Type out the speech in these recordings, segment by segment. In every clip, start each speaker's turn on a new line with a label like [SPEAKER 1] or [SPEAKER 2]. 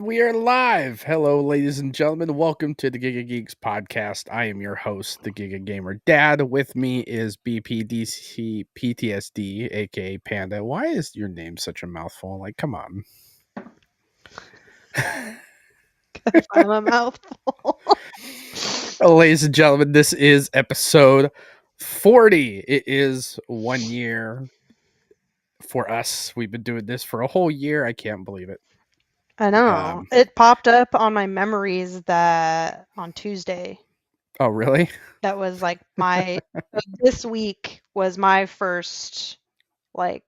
[SPEAKER 1] We are live. Hello, ladies and gentlemen. Welcome to the Giga Geeks podcast. I am your host, the Giga Gamer Dad. With me is BPDC PTSD, aka Panda. Why is your name such a mouthful? Like, come on.
[SPEAKER 2] I'm a mouthful.
[SPEAKER 1] Ladies and gentlemen, this is episode 40. It is 1 year for us. We've been doing this for a whole year. I can't believe it.
[SPEAKER 2] I know. It popped up on my memories that on Tuesday.
[SPEAKER 1] Oh, really?
[SPEAKER 2] That was like this week was my first podcast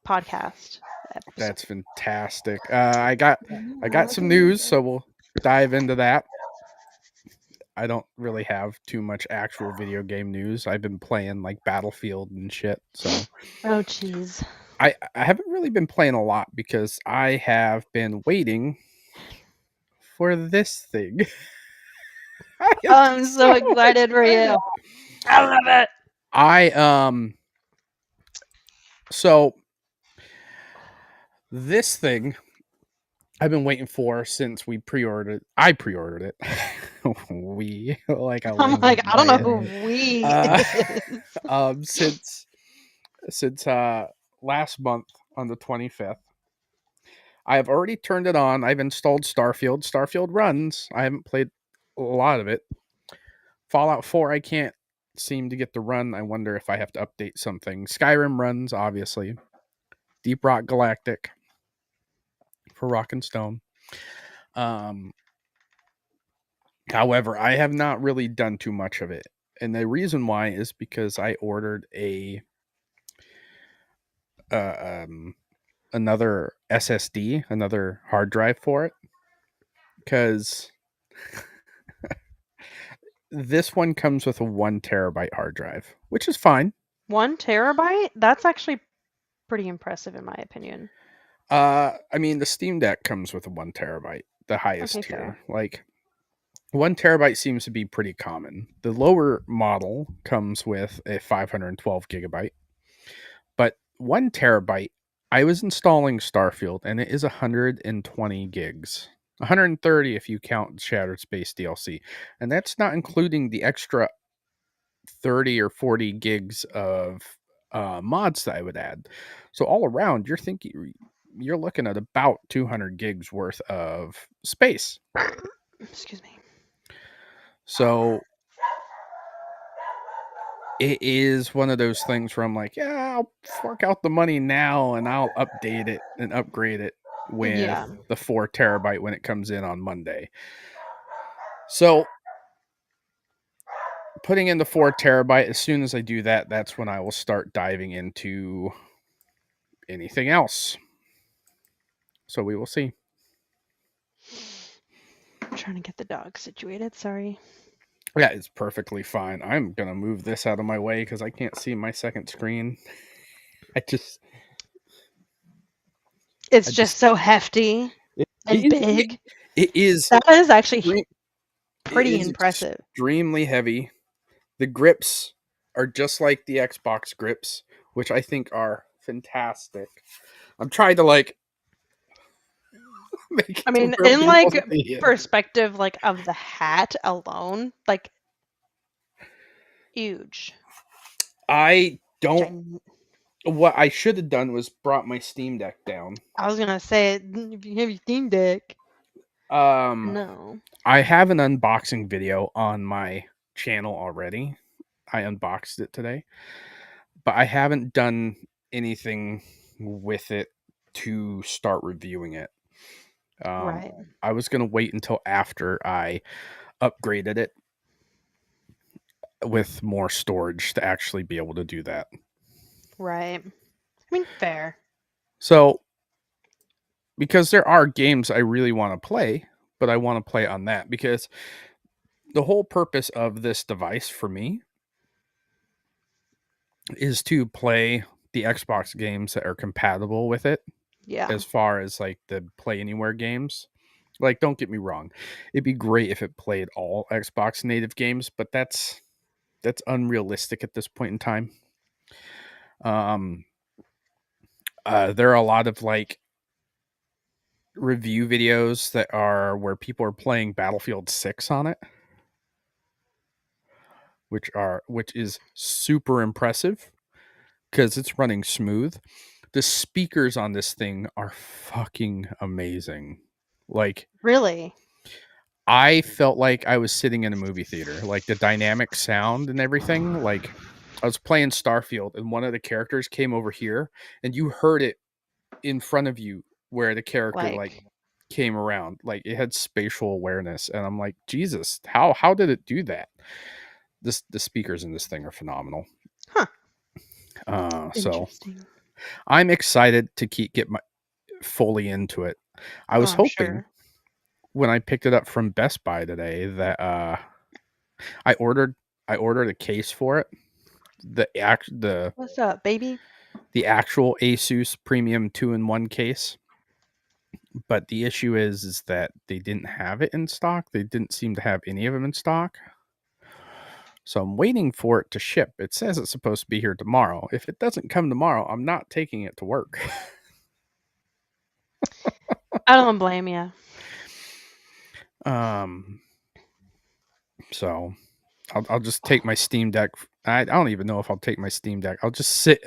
[SPEAKER 2] episode.
[SPEAKER 1] That's fantastic. I got some news, so we'll dive into that. I don't really have too much actual video game news. I've been playing like Battlefield and shit, so
[SPEAKER 2] Oh jeez.
[SPEAKER 1] I haven't really been playing a lot because I have been waiting for this thing.
[SPEAKER 2] I'm so excited for you. I love it.
[SPEAKER 1] So this thing I've been waiting for since we pre-ordered. I pre-ordered it. We like
[SPEAKER 2] I'm like, I don't know who we
[SPEAKER 1] since last month on the 25th. I have already turned it on. I've installed Starfield. Starfield runs. I haven't played a lot of it. Fallout 4 I can't seem to get to run. I wonder if I have to update something. Skyrim runs, obviously. Deep Rock Galactic for Rock and Stone. However, I have not really done too much of it. And the reason why is because I ordered another SSD, another hard drive for it. Because this one comes with a 1 terabyte hard drive, which is fine.
[SPEAKER 2] 1 terabyte? That's actually pretty impressive in my opinion.
[SPEAKER 1] I mean, the Steam Deck comes with a 1 terabyte, the highest tier.
[SPEAKER 2] Fair.
[SPEAKER 1] Like 1 terabyte seems to be pretty common. The lower model comes with a 512 gigabyte, but 1 terabyte. I was installing Starfield, and it is 120 gigs. 130 if you count Shattered Space DLC, and that's not including the extra 30 or 40 gigs of mods that I would add. So all around, you're looking at about 200 gigs worth of space.
[SPEAKER 2] Excuse me.
[SPEAKER 1] So it is one of those things where I'm like, yeah, I'll fork out the money now and I'll update it and upgrade it with the 4 terabyte when it comes in on Monday. So putting in the 4 terabyte, as soon as I do that, that's when I will start diving into anything else. So we will see.
[SPEAKER 2] I'm trying to get the dog situated, sorry.
[SPEAKER 1] Yeah, it's perfectly fine. I'm going to move this out of my way because I can't see my second screen.
[SPEAKER 2] It's just so hefty and big.
[SPEAKER 1] It is.
[SPEAKER 2] That is actually pretty impressive.
[SPEAKER 1] Extremely heavy. The grips are just like the Xbox grips, which I think are fantastic. I'm trying to make it
[SPEAKER 2] in perspective of the hat alone, huge.
[SPEAKER 1] I don't. What I should have done was brought my Steam Deck down.
[SPEAKER 2] I was gonna say, if you have your Steam Deck. No.
[SPEAKER 1] I have an unboxing video on my channel already. I unboxed it today, but I haven't done anything with it to start reviewing it.
[SPEAKER 2] Right.
[SPEAKER 1] I was going to wait until after I upgraded it with more storage to actually be able to do that.
[SPEAKER 2] Right. I mean, fair.
[SPEAKER 1] So, because there are games I really want to play, but I want to play on that because the whole purpose of this device for me is to play the Xbox games that are compatible with it.
[SPEAKER 2] Yeah.
[SPEAKER 1] As far as like the Play Anywhere games. Like, don't get me wrong. It'd be great if it played all Xbox native games, but that's unrealistic at this point in time. There are a lot of review videos that are where people are playing Battlefield 6 on it, which is super impressive because it's running smooth. The speakers on this thing are fucking amazing. Like,
[SPEAKER 2] Really?
[SPEAKER 1] I felt like I was sitting in a movie theater. Like the dynamic sound and everything. Like I was playing Starfield and one of the characters came over here and you heard it in front of you where the character like
[SPEAKER 2] Like,
[SPEAKER 1] came around. Like it had spatial awareness and I'm like, Jesus, how did it do that? The speakers in this thing are phenomenal.
[SPEAKER 2] huh,
[SPEAKER 1] So
[SPEAKER 2] interesting.
[SPEAKER 1] I'm excited to get my fully into it. I
[SPEAKER 2] Oh,
[SPEAKER 1] was
[SPEAKER 2] I'm
[SPEAKER 1] hoping
[SPEAKER 2] sure.
[SPEAKER 1] when I picked it up from Best Buy today that I ordered I ordered a case for it.
[SPEAKER 2] What's up, baby?
[SPEAKER 1] The actual Asus premium 2-in-1 case. But the issue is that they didn't have it in stock. They didn't seem to have any of them in stock. So I'm waiting for it to ship. It says it's supposed to be here tomorrow. If it doesn't come tomorrow, I'm not taking it to work.
[SPEAKER 2] I don't blame you.
[SPEAKER 1] um so I'll just take my Steam Deck. I don't even know if I'll take my Steam Deck. I'll just sit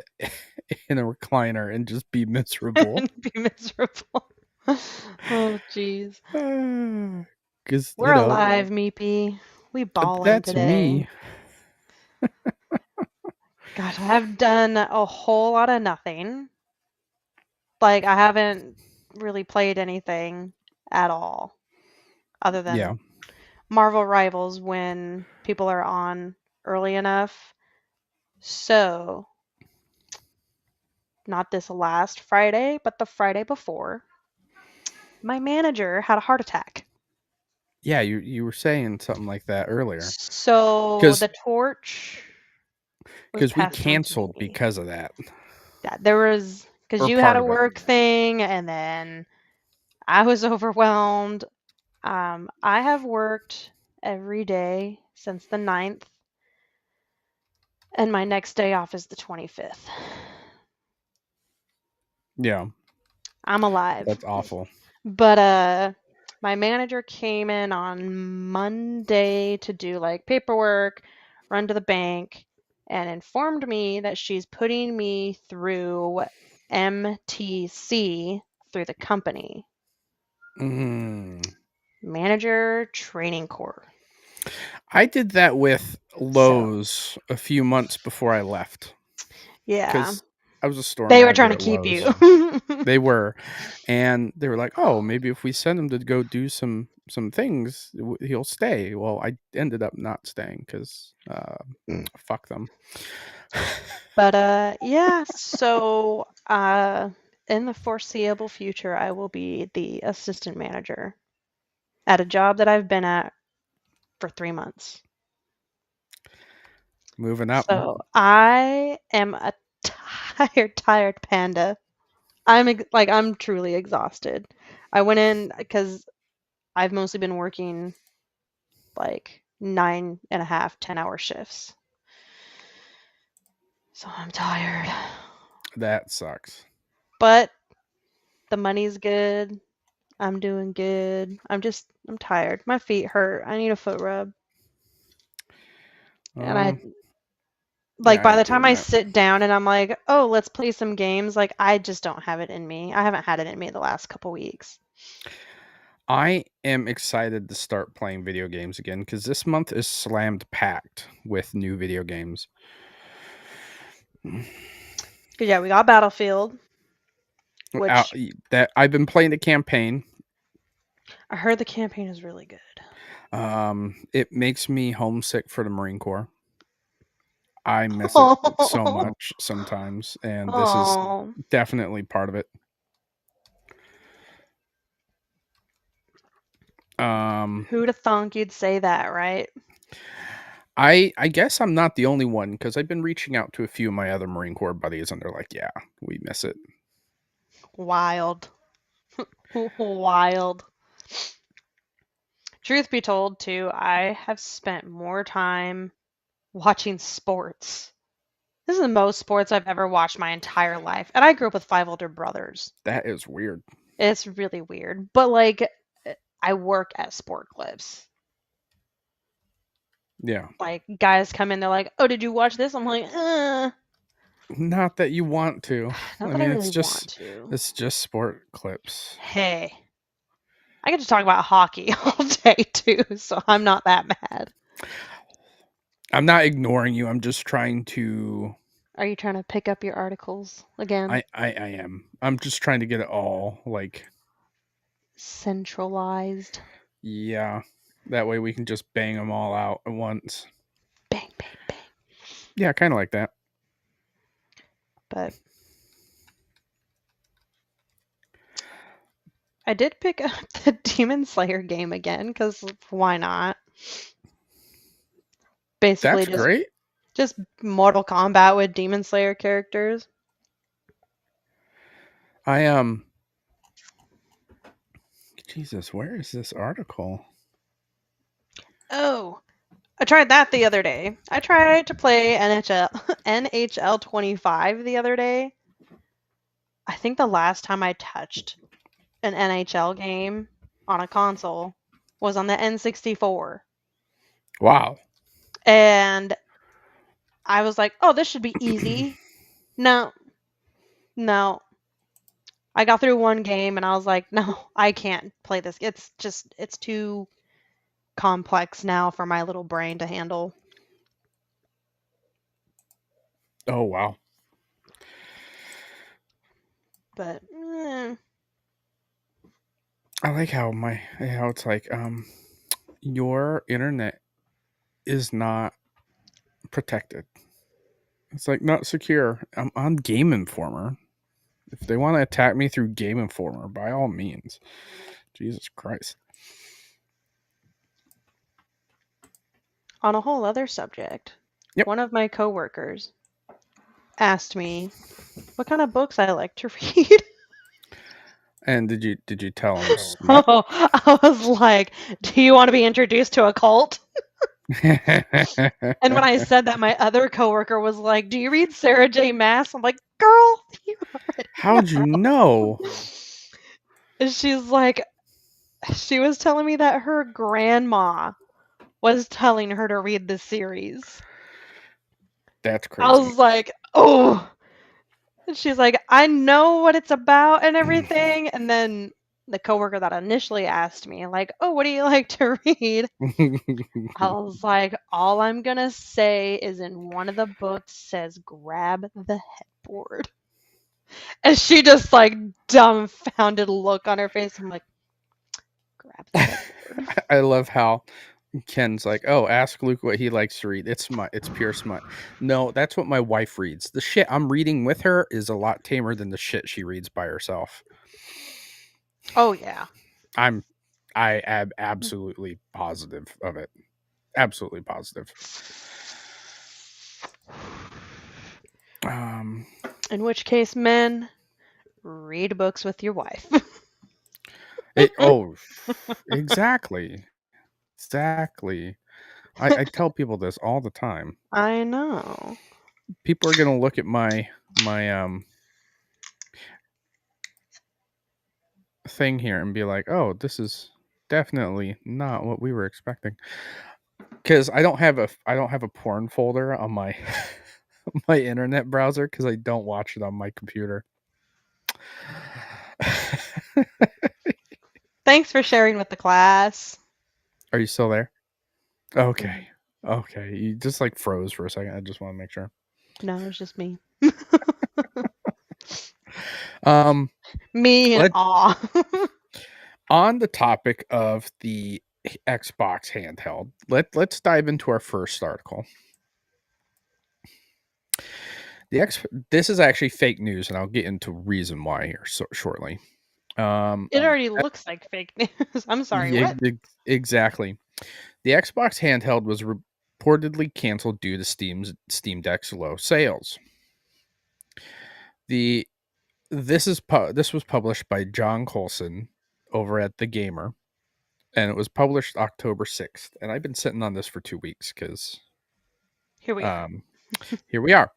[SPEAKER 1] in a recliner and just be miserable.
[SPEAKER 2] And be miserable. Oh, jeez.
[SPEAKER 1] Because,
[SPEAKER 2] We're alive, Meepy. We ballin'
[SPEAKER 1] that's
[SPEAKER 2] today.
[SPEAKER 1] me.
[SPEAKER 2] Gosh, I have done a whole lot of nothing. Like, I haven't really played anything at all, other
[SPEAKER 1] Yeah.
[SPEAKER 2] than Marvel Rivals when people are on early enough. So, not this last Friday, but the Friday before, my manager had a heart attack.
[SPEAKER 1] Yeah, you were saying something like that earlier.
[SPEAKER 2] So,
[SPEAKER 1] Because
[SPEAKER 2] the torch was
[SPEAKER 1] because we
[SPEAKER 2] passed on to
[SPEAKER 1] canceled
[SPEAKER 2] me.
[SPEAKER 1] because of that,
[SPEAKER 2] Yeah, there was, because
[SPEAKER 1] or
[SPEAKER 2] you had
[SPEAKER 1] part
[SPEAKER 2] a
[SPEAKER 1] of it.
[SPEAKER 2] work thing, and then I was overwhelmed. I have worked every day since the 9th, and my next day off is the 25th.
[SPEAKER 1] Yeah,
[SPEAKER 2] I'm alive.
[SPEAKER 1] that's awful.
[SPEAKER 2] But my manager came in on Monday to do like paperwork, run to the bank, and informed me that she's putting me through MTC through the company.
[SPEAKER 1] Mm.
[SPEAKER 2] Manager Training Corps.
[SPEAKER 1] I did that with
[SPEAKER 2] So,
[SPEAKER 1] Lowe's a few months before I left
[SPEAKER 2] yeah,
[SPEAKER 1] because I was a store
[SPEAKER 2] they were trying
[SPEAKER 1] manager
[SPEAKER 2] to
[SPEAKER 1] at
[SPEAKER 2] keep you.
[SPEAKER 1] Lowe's. They were, and they were like, "Oh, maybe if we send him to go do some things, he'll stay." Well, I ended up not staying because fuck them.
[SPEAKER 2] But yeah, so in the foreseeable future, I will be the assistant manager at a job that I've been at for 3 months.
[SPEAKER 1] Moving up.
[SPEAKER 2] So I am a tired panda. I'm truly exhausted. I went in because I've mostly been working like 9.5, 10-hour shifts. So I'm tired.
[SPEAKER 1] That sucks.
[SPEAKER 2] But the money's good. I'm doing good. I'm tired. My feet hurt. I need a foot rub. And
[SPEAKER 1] Oh,
[SPEAKER 2] like
[SPEAKER 1] yeah, I
[SPEAKER 2] by the
[SPEAKER 1] ain't
[SPEAKER 2] time
[SPEAKER 1] doing
[SPEAKER 2] I
[SPEAKER 1] that.
[SPEAKER 2] sit down and I'm like, "Oh, let's play some games." Like I just don't have it in me. I haven't had it in me the last couple weeks.
[SPEAKER 1] I am excited to start playing video games again because this month is slammed packed with new video games.
[SPEAKER 2] 'Cause yeah, we got Battlefield,
[SPEAKER 1] Uh,
[SPEAKER 2] which
[SPEAKER 1] that I've been playing the campaign.
[SPEAKER 2] I heard the campaign is really good.
[SPEAKER 1] It makes me homesick for the Marine Corps. I miss it so
[SPEAKER 2] Oh,
[SPEAKER 1] much sometimes, and this is
[SPEAKER 2] oh.
[SPEAKER 1] definitely part of it. Um,
[SPEAKER 2] Who'd have thunk you'd say that, right?
[SPEAKER 1] I guess I'm not the only one because I've been reaching out to a few of my other Marine Corps buddies, and they're like, "Yeah, we miss it."
[SPEAKER 2] Wild. Wild. Truth be told, too, I have spent more time watching sports. This is the most sports I've ever watched my entire life. And I grew up with five older brothers.
[SPEAKER 1] That is weird.
[SPEAKER 2] It's really weird. But like I work at Sport Clips.
[SPEAKER 1] Yeah.
[SPEAKER 2] Like guys come in, they're like, "Oh, did you watch this?" I'm like,
[SPEAKER 1] Not that you want to.
[SPEAKER 2] not
[SPEAKER 1] I
[SPEAKER 2] that I
[SPEAKER 1] mean,
[SPEAKER 2] really want to."
[SPEAKER 1] it's just sport clips.
[SPEAKER 2] Hey, I get to talk about hockey all day too, so I'm not that mad.
[SPEAKER 1] I'm not ignoring you. I'm just trying to.
[SPEAKER 2] Are you trying to pick up your articles again?
[SPEAKER 1] I am. I'm just trying to get it all like.
[SPEAKER 2] Centralized.
[SPEAKER 1] Yeah. That way we can just bang them all out at once.
[SPEAKER 2] Bang, bang, bang.
[SPEAKER 1] Yeah, kind of like that.
[SPEAKER 2] But I did pick up the Demon Slayer game again because why not? Basically,
[SPEAKER 1] That's great.
[SPEAKER 2] just Mortal Kombat with Demon Slayer characters.
[SPEAKER 1] I Jesus, where is this article?
[SPEAKER 2] Oh, I tried that the other day. I tried to play NHL 25 the other day. I think the last time I touched an NHL game on a console was on the N64.
[SPEAKER 1] Wow.
[SPEAKER 2] And I was like, oh, this should be easy. No, no. I got through one game and I was like, no, I can't play this. It's too complex now for my little brain to handle.
[SPEAKER 1] Oh wow.
[SPEAKER 2] But
[SPEAKER 1] I like how it's like your internet is not protected. It's like not secure. I'm on Game Informer. If they want to attack me through Game Informer, by all means. Jesus Christ.
[SPEAKER 2] on a whole other subject,
[SPEAKER 1] Yep.
[SPEAKER 2] one of my coworkers asked me what kind of books I like to read.
[SPEAKER 1] And did you tell him smut?
[SPEAKER 2] Oh, I was like, do you want to be introduced to a cult? And when I said that, my other coworker was like, "Do you read Sarah J. Maas?" I'm like, "Girl, you already
[SPEAKER 1] How'd you know?
[SPEAKER 2] know." And she's like, she was telling me that her grandma was telling her to read the series.
[SPEAKER 1] That's
[SPEAKER 2] I
[SPEAKER 1] crazy.
[SPEAKER 2] was like, "Oh." And she's like, "I know what it's about and everything." And then the coworker that initially asked me, like, "Oh, what do you like to read?" I was like, all I'm gonna say is in one of the books says grab the headboard. And she just like dumbfounded look on her face. I'm like, grab the headboard.
[SPEAKER 1] I love how Ken's like, "Oh, ask Luke what he likes to read. It's smut. It's pure smut." No, that's what my wife reads. The shit I'm reading with her is a lot tamer than the shit she reads by herself.
[SPEAKER 2] Oh yeah.
[SPEAKER 1] I'm I am absolutely positive of it. Absolutely positive. Um
[SPEAKER 2] In which case, men, read books with your wife.
[SPEAKER 1] it oh exactly. Exactly. I tell people this all the time.
[SPEAKER 2] I know.
[SPEAKER 1] People are gonna look at my thing here and be like, "Oh, this is definitely not what we were expecting." Because I don't have a porn folder on my my internet browser because I don't watch it on my computer.
[SPEAKER 2] Thanks for sharing with the class.
[SPEAKER 1] Are you still there?
[SPEAKER 2] Mhm.
[SPEAKER 1] Okay. Okay. You just like froze for a second. I just want to make sure.
[SPEAKER 2] No, it was just me.
[SPEAKER 1] Um
[SPEAKER 2] Me in
[SPEAKER 1] let
[SPEAKER 2] awe.
[SPEAKER 1] on the topic of the Xbox handheld, let's dive into our first article. The X This is actually fake news and I'll get into reason why here shortly. Um
[SPEAKER 2] It already looks like fake news. I'm sorry,
[SPEAKER 1] yeah,
[SPEAKER 2] what?
[SPEAKER 1] exactly. The Xbox handheld was reportedly canceled due to Steam Deck's low sales. The this was published by John Colson over at The Gamer, and it was published October 6th. And I've been sitting on this for 2 weeks because
[SPEAKER 2] Here we are.
[SPEAKER 1] um, here we are.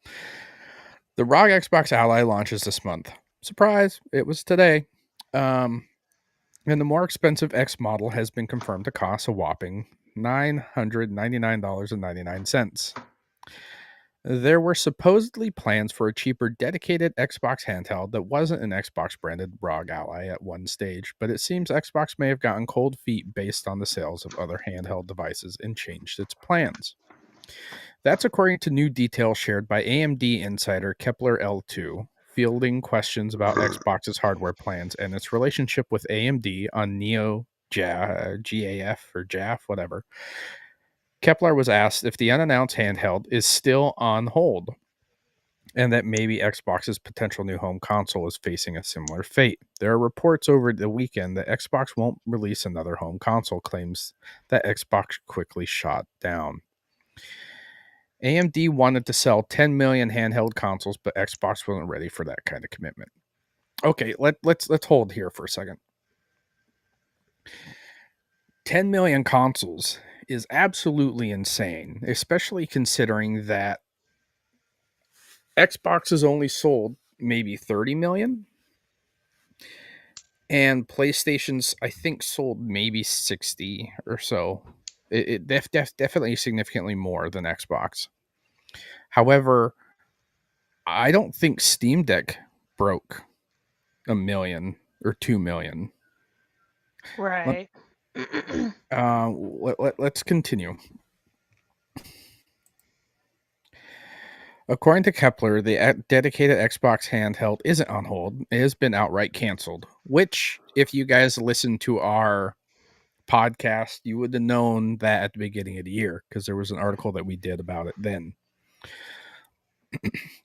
[SPEAKER 1] The ROG Xbox Ally launches this month. Surprise! It was today. Um, and the more expensive X model has been confirmed to cost a whopping $999.99. There were supposedly plans for a cheaper dedicated Xbox handheld that wasn't an Xbox branded ROG Ally at one stage, but it seems Xbox may have gotten cold feet based on the sales of other handheld devices and changed its plans. That's according to new details shared by AMD insider Kepler L2, fielding questions about Xbox's hardware plans and its relationship with AMD on Neo GAF or JAF, whatever. Kepler was asked if the unannounced handheld is still on hold and that maybe Xbox's potential new home console is facing a similar fate. There are reports over the weekend that Xbox won't release another home console, claims that Xbox quickly shot down. AMD wanted to sell 10 million handheld consoles, but Xbox wasn't ready for that kind of commitment. Okay, let's hold here for a second. 10 million consoles is absolutely insane, especially considering that Xbox has only sold maybe 30 million and PlayStation's I think sold maybe 60 or so. Definitely significantly more than Xbox. However, I don't think Steam Deck broke a million or 2 million. Let,
[SPEAKER 2] Right.
[SPEAKER 1] let's continue. According to Kepler, the dedicated Xbox handheld isn't on hold. It has been outright canceled, which, if you guys listen to our podcast, you would have known that at the beginning of the year because there was an article that we did about it then.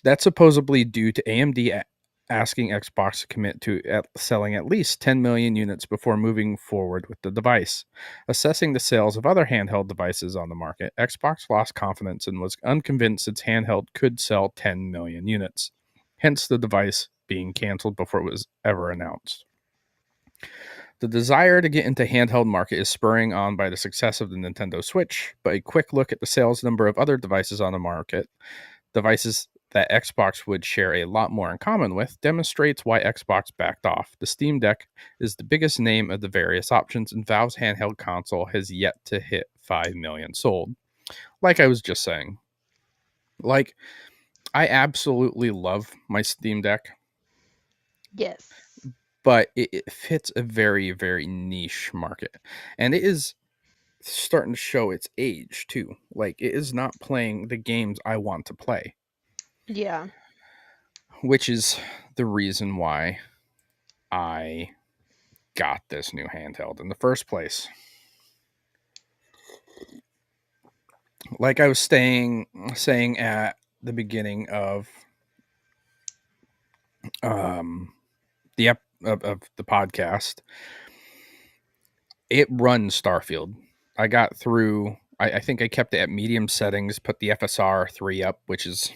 [SPEAKER 1] That's supposedly due to AMD asking Xbox to commit to selling at least 10 million units before moving forward with the device. Assessing the sales of other handheld devices on the market, Xbox lost confidence and was unconvinced its handheld could sell 10 million units, hence the device being canceled before it was ever announced. The desire to get into handheld market is spurring on by the success of the Nintendo Switch, but a quick look at the sales number of other devices on the market, devices that Xbox would share a lot more in common with, demonstrates why Xbox backed off. The Steam Deck is the biggest name of the various options, and Valve's handheld console has yet to hit 5 million sold. Like I was just saying, like I absolutely love my Steam Deck,
[SPEAKER 2] Yes.
[SPEAKER 1] but it fits a very, very niche market. And it is starting to show its age too. Like it is not playing the games I want to play,
[SPEAKER 2] Yeah.
[SPEAKER 1] which is the reason why I got this new handheld in the first place. Like I was saying at the beginning of um of the podcast, it runs Starfield. I got through I think I kept it at medium settings, put the FSR 3 up, which is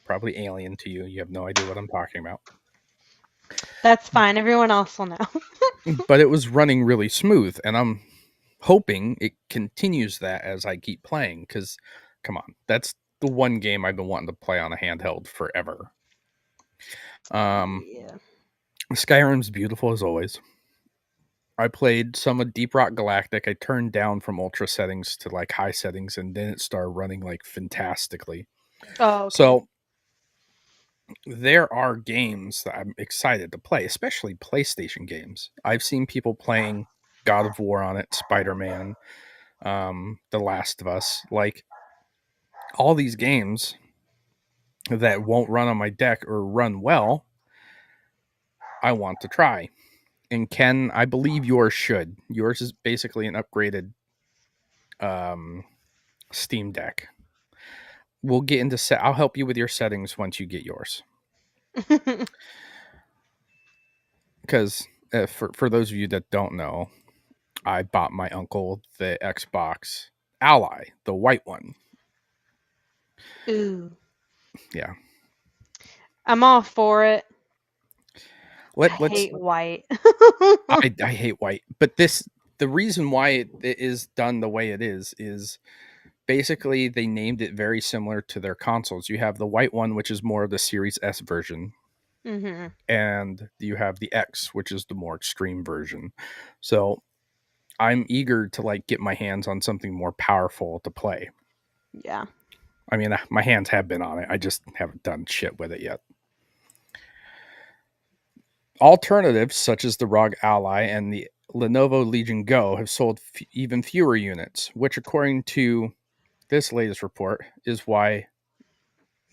[SPEAKER 1] probably alien to you. You have no idea what I'm talking about.
[SPEAKER 2] That's fine. Everyone else will know.
[SPEAKER 1] But it was running really smooth, and I'm hoping it continues that as I keep playing because come on, that's the one game I've been wanting to play on a handheld forever. um
[SPEAKER 2] Yeah.
[SPEAKER 1] Skyrim's beautiful as always. I played some of Deep Rock Galactic. I turned down from ultra settings to like high settings, and then it started running like fantastically.
[SPEAKER 2] Oh, okay.
[SPEAKER 1] So there are games that I'm excited to play, especially PlayStation games. I've seen people playing God of War on it, Spider-Man, The Last of Us, like all these games that won't run on my deck or run well, I want to try. And Ken, I believe yours should. Yours is basically an upgraded um, Steam Deck. We'll get into set. I'll help you with your settings once you get yours. Because for those of you that don't know, I bought my uncle the Xbox Ally, the white one.
[SPEAKER 2] Ooh.
[SPEAKER 1] Yeah.
[SPEAKER 2] I'm all for it. I
[SPEAKER 1] Let's.
[SPEAKER 2] hate white.
[SPEAKER 1] I hate white, but the reason why it is done the way it is basically they named it very similar to their consoles. You have the white one, which is more of the Series S version,
[SPEAKER 2] Mhm.
[SPEAKER 1] and you have the X, which is the more extreme version. So I'm eager to like get my hands on something more powerful to play.
[SPEAKER 2] Yeah.
[SPEAKER 1] I mean, my hands have been on it. I just haven't done shit with it yet. Alternatives such as the ROG Ally and the Lenovo Legion Go have sold even fewer units, which, according to this latest report, is why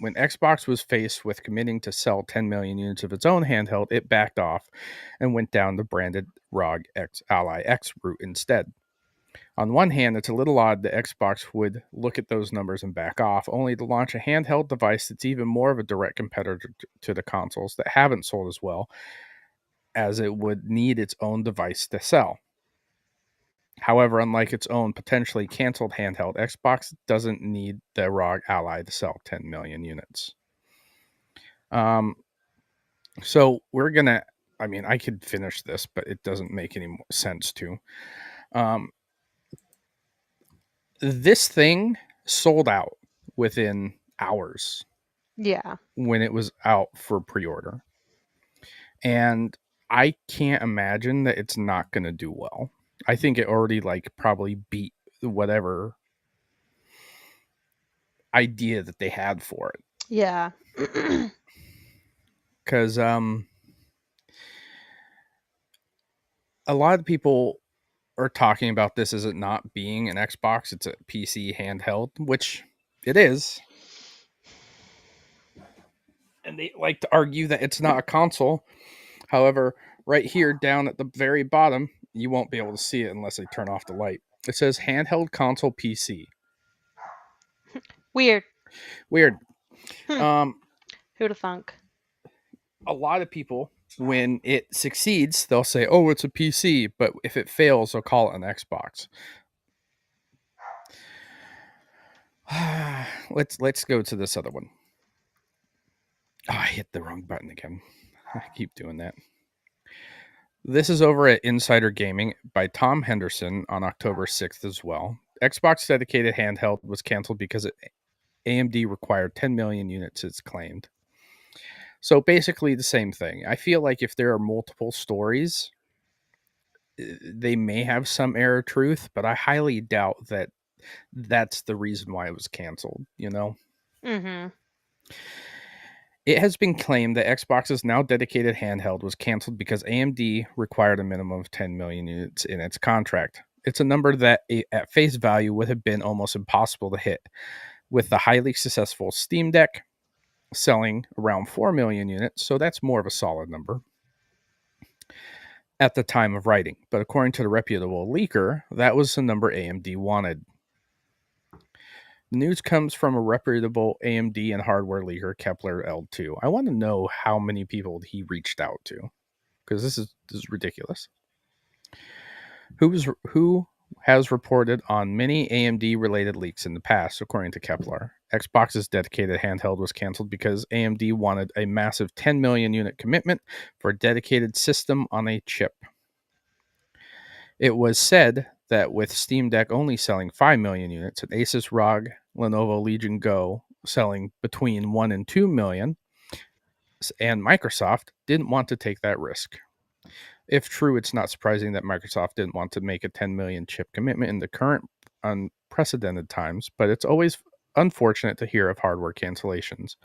[SPEAKER 1] when Xbox was faced with committing to sell 10 million units of its own handheld, it backed off and went down the branded ROG X Ally X route instead. On one hand, it's a little odd that Xbox would look at those numbers and back off, only to launch a handheld device that's even more of a direct competitor to the consoles that haven't sold as well, as it would need its own device to sell. However, unlike its own potentially canceled handheld, Xbox doesn't need the ROG Ally to sell 10 million units. Um, so we're gonna. I mean, I could finish this, but it doesn't make any sense to. Um, this thing sold out within hours
[SPEAKER 2] Yeah.
[SPEAKER 1] when it was out for pre-order, and I can't imagine that it's not going to do well. I think it already like probably beat whatever idea that they had for it,
[SPEAKER 2] Yeah.
[SPEAKER 1] because a lot of people are talking about this as it not being an Xbox, it's a PC handheld, which it is, and they like to argue that it's not a console. However, right here down at the very bottom, you won't be able to see it unless I turn off the light. It says handheld console PC.
[SPEAKER 2] Weird.
[SPEAKER 1] Weird.
[SPEAKER 2] Hmm.
[SPEAKER 1] Um,
[SPEAKER 2] Who'da thunk?
[SPEAKER 1] a lot of people, when it succeeds, they'll say, "Oh, it's a PC," but if it fails, they'll call it an Xbox. let's go to this other one. Oh, I hit the wrong button again. I keep doing that. This is over at Insider Gaming by Tom Henderson on October 6th as well. Xbox dedicated handheld was canceled because AMD required 10 million units, it's claimed. So basically the same thing. I feel like if there are multiple stories, they may have some air of truth, but I highly doubt that that's the reason why it was canceled, you know?
[SPEAKER 2] Mhm.
[SPEAKER 1] It has been claimed that Xbox's now dedicated handheld was canceled because AMD required a minimum of 10 million units in its contract. It's a number that, at face value, would have been almost impossible to hit. With the highly successful Steam Deck selling around 4 million units, so that's more of a solid number at the time of writing. But according to the reputable leaker, that was the number AMD wanted. The news comes from a reputable AMD and hardware leaker, Kepler L2. I want to know how many people he reached out to, because this is ridiculous. Who has reported on many AMD related leaks in the past, according to Kepler. Xbox's dedicated handheld was canceled because AMD wanted a massive 10 million unit commitment for a dedicated system on a chip. It was said that with Steam Deck only selling 5 million units and Asus ROG Lenovo Legion Go selling between 1 and 2 million, and Microsoft didn't want to take that risk. If true, it's not surprising that Microsoft didn't want to make a 10 million chip commitment in the current unprecedented times, but it's always unfortunate to hear of hardware cancellations.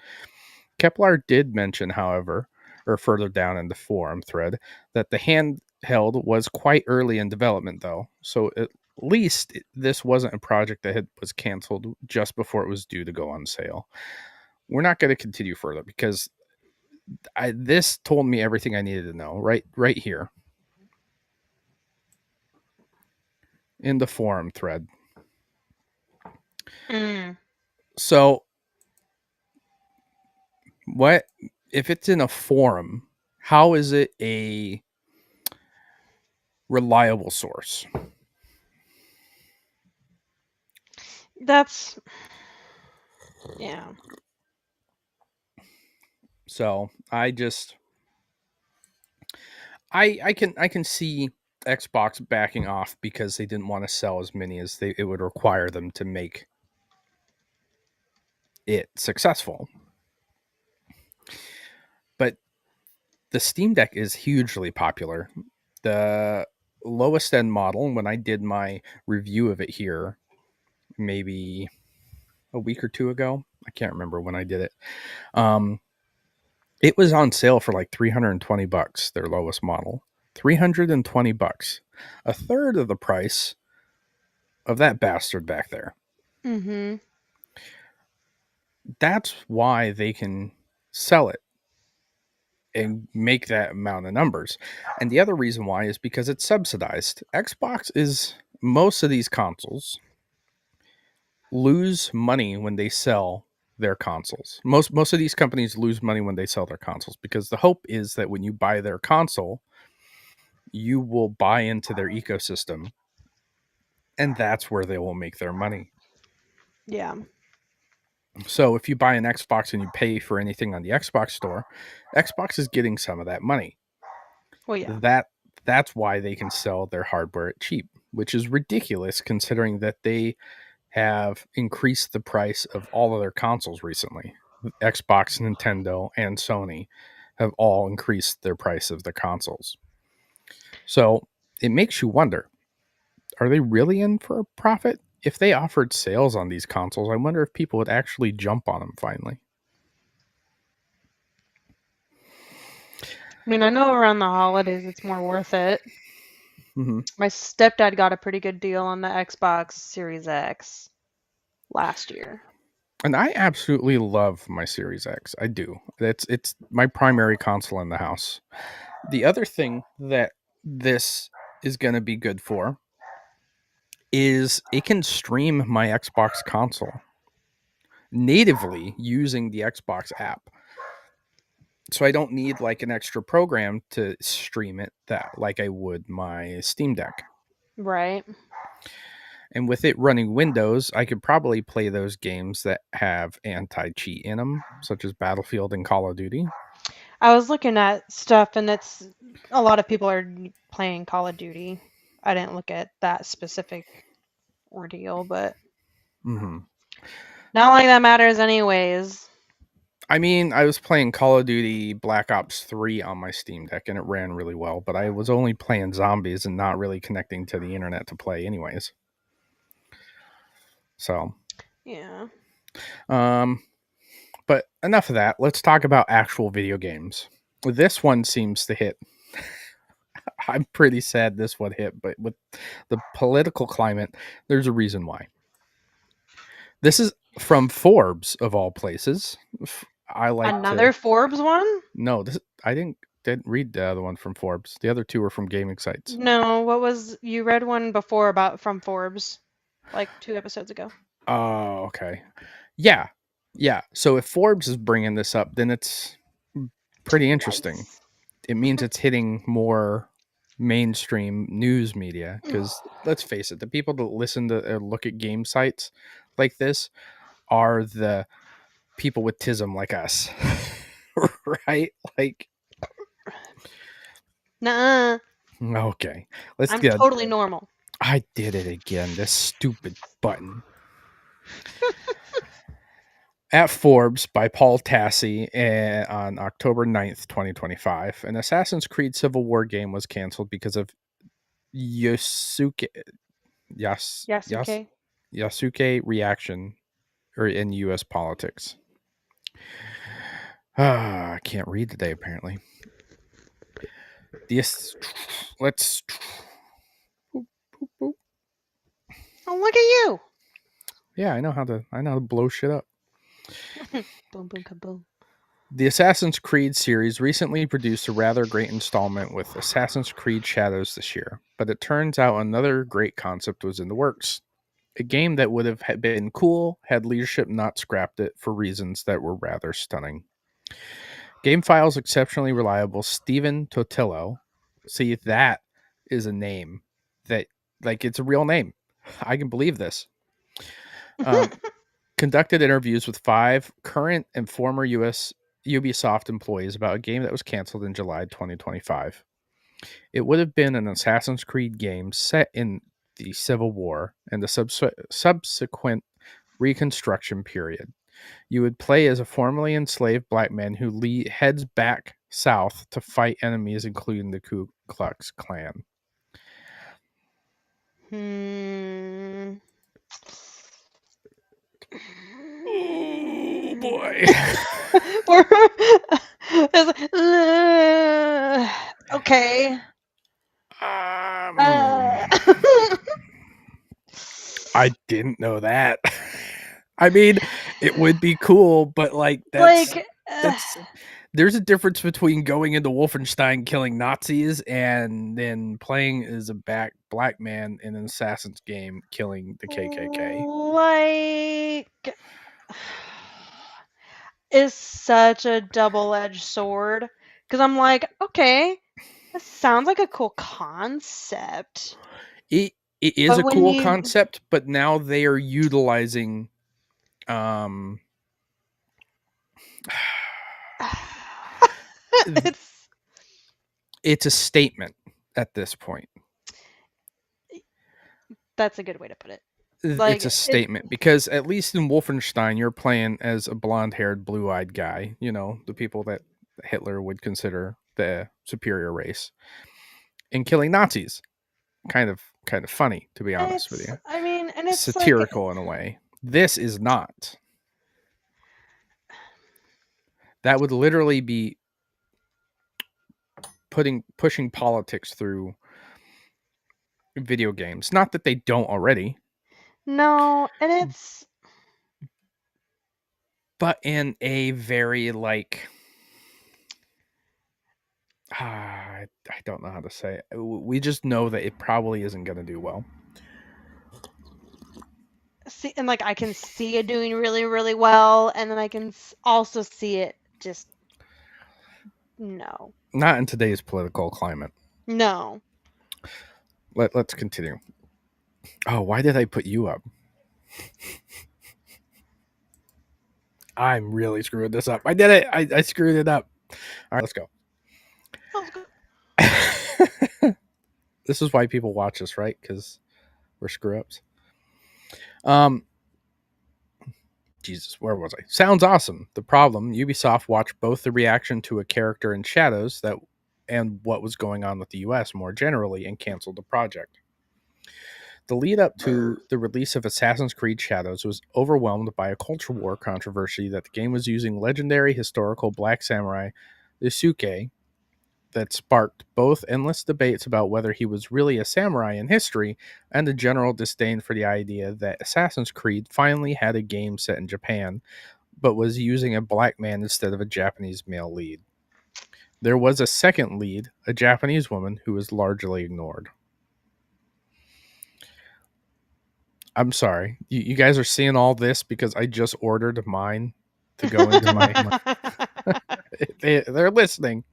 [SPEAKER 1] Kepler did mention, however, or further down in the forum thread, that the handheld was quite early in development, though, so at least this wasn't a project that was canceled just before it was due to go on sale. We're not going to continue further because this told me everything I needed to know right here in the forum thread.
[SPEAKER 2] Mm.
[SPEAKER 1] So, what if it's in a forum? How is it a reliable source?
[SPEAKER 2] That's yeah.
[SPEAKER 1] So, I can see Xbox backing off because they didn't want to sell as many as it would require them to make it successful. But the Steam Deck is hugely popular. The lowest end model, when I did my review of it here, maybe a week or two ago, I can't remember when I did it. Um, it was on sale for like $320, their lowest model. $320, a third of the price of that bastard back there.
[SPEAKER 2] Mm-hmm.
[SPEAKER 1] That's why they can sell it and make that amount of numbers. And the other reason why is because it's subsidized. Xbox is most of these consoles lose money when they sell their consoles. Most of these companies lose money when they sell their consoles because the hope is that when you buy their console, you will buy into their ecosystem and that's where they will make their money.
[SPEAKER 2] Yeah.
[SPEAKER 1] So if you buy an Xbox and you pay for anything on the Xbox store, Xbox is getting some of that money.
[SPEAKER 2] Well, yeah.
[SPEAKER 1] That's why they can sell their hardware at cheap, which is ridiculous considering that they have increased the price of all of their consoles recently. Xbox, Nintendo, and Sony have all increased their price of the consoles. So it makes you wonder, are they really in for a profit? If they offered sales on these consoles, I wonder if people would actually jump on them finally.
[SPEAKER 2] I mean, I know around the holidays it's more worth it.
[SPEAKER 1] Mm-hmm.
[SPEAKER 2] My stepdad got a pretty good deal on the Xbox Series X last year.
[SPEAKER 1] And I absolutely love my Series X. I do. It's my primary console in the house. The other thing that this is going to be good for is it can stream my Xbox console natively using the Xbox app. So I don't need like an extra program to stream it that like I would my Steam Deck.
[SPEAKER 2] Right.
[SPEAKER 1] And with it running Windows, I could probably play those games that have anti-cheat in them, such as Battlefield and Call of Duty.
[SPEAKER 2] I was looking at stuff, and it's a lot of people are playing Call of Duty. I didn't look at that specific ordeal, but
[SPEAKER 1] Mm-hmm.
[SPEAKER 2] not like that matters anyways.
[SPEAKER 1] I mean, I was playing Call of Duty Black Ops 3 on my Steam Deck and it ran really well, but I was only playing zombies and not really connecting to the internet to play anyways. So,
[SPEAKER 2] Yeah.
[SPEAKER 1] um but enough of that. Let's talk about actual video games. This one seems to hit. I'm pretty sad this one hit, but with the political climate, there's a reason why. This is from Forbes of all places. I like to
[SPEAKER 2] Another Forbes one?
[SPEAKER 1] no, this I didn't read the other one from Forbes. The other two were from gaming sites.
[SPEAKER 2] No, what was you read one before about from Forbes like 2 episodes ago?
[SPEAKER 1] Oh, okay. Yeah. Yeah. So if Forbes is bringing this up, then it's pretty interesting.
[SPEAKER 2] Nice.
[SPEAKER 1] It means it's hitting more mainstream news media because let's face it, the people that listen to or look at game sites like this are the people with tism like us. Right? Like,
[SPEAKER 2] Nuh-uh.
[SPEAKER 1] okay. Let's
[SPEAKER 2] I'm
[SPEAKER 1] get
[SPEAKER 2] totally normal.
[SPEAKER 1] I did it again. This stupid button. At Forbes by Paul Tassi on October 9th, 2025, an Assassin's Creed Civil War game was canceled because of Yosuke Yas
[SPEAKER 2] Yasuke?
[SPEAKER 1] Yasuke reaction or in US politics. I can't read today apparently. This let's
[SPEAKER 2] Oh, look at you.
[SPEAKER 1] yeah, I know how to blow shit up.
[SPEAKER 2] Boom, boom, kaboom.
[SPEAKER 1] The Assassin's Creed series recently produced a rather great installment with Assassin's Creed Shadows this year, but it turns out another great concept was in the works. A game that would have been cool had leadership not scrapped it for reasons that were rather stunning. GameFile's exceptionally reliable Stephen Totillo, see, that is a name that, like, it's a real name. I can believe this. Um, conducted interviews with 5 current and former US Ubisoft employees about a game that was canceled in July 2025. It would have been an Assassin's Creed game set in the Civil War and the subsequent Reconstruction period. You would play as a formerly enslaved black man who heads back south to fight enemies, including the Ku Klux Klan.
[SPEAKER 2] Hmm.
[SPEAKER 1] Oh boy.
[SPEAKER 2] Okay.
[SPEAKER 1] um,
[SPEAKER 2] Uh,
[SPEAKER 1] I didn't know that. I mean, it would be cool, but like
[SPEAKER 2] like,
[SPEAKER 1] that's there's a difference between going into Wolfenstein killing Nazis and then playing as a black man in an assassin's game killing the KKK.
[SPEAKER 2] like, is such a double-edged sword. Because I'm like, okay, that sounds like a cool concept.
[SPEAKER 1] It it is
[SPEAKER 2] But
[SPEAKER 1] a
[SPEAKER 2] when
[SPEAKER 1] cool
[SPEAKER 2] you,
[SPEAKER 1] concept, but now they are utilizing um
[SPEAKER 2] it's
[SPEAKER 1] it's a statement at this point.
[SPEAKER 2] that's a good way to put it.
[SPEAKER 1] It's a
[SPEAKER 2] Like it,
[SPEAKER 1] statement because at least in Wolfenstein, you're playing as a blonde-haired, blue-eyed guy. You know, the people that Hitler would consider the superior race, and killing Nazis. Kind of funny, to be honest with
[SPEAKER 2] it's
[SPEAKER 1] you.
[SPEAKER 2] I mean, and it's like
[SPEAKER 1] Satirical in a way. This is not. That would literally be pushing politics through video games. Not that they don't already,
[SPEAKER 2] no, and it's
[SPEAKER 1] but in a very like I don't know how to say it. We just know that it probably isn't going to do well.
[SPEAKER 2] see, and like I can see it doing really, really well, and then I can also see it just no,
[SPEAKER 1] Not in today's political climate.
[SPEAKER 2] no.
[SPEAKER 1] Let's continue. Oh, why did I put you up? I'm really screwing this up. I did it. I screwed it up. All right, let's go.
[SPEAKER 2] Let's go.
[SPEAKER 1] This is why people watch us, right? Because we're screw ups. Um, Jesus, where was I? Sounds awesome. The problem: Ubisoft watched both the reaction to a character in Shadows that and what was going on with the U.S. more generally, and canceled the project. The lead up to the release of Assassin's Creed Shadows was overwhelmed by a culture war controversy that the game was using legendary historical black samurai Isuke that sparked both endless debates about whether he was really a samurai in history and a general disdain for the idea that Assassin's Creed finally had a game set in Japan but was using a black man instead of a Japanese male lead. There was a second lead, a Japanese woman, who was largely ignored. I'm sorry. You guys are seeing all this because I just ordered mine to go into my they're listening.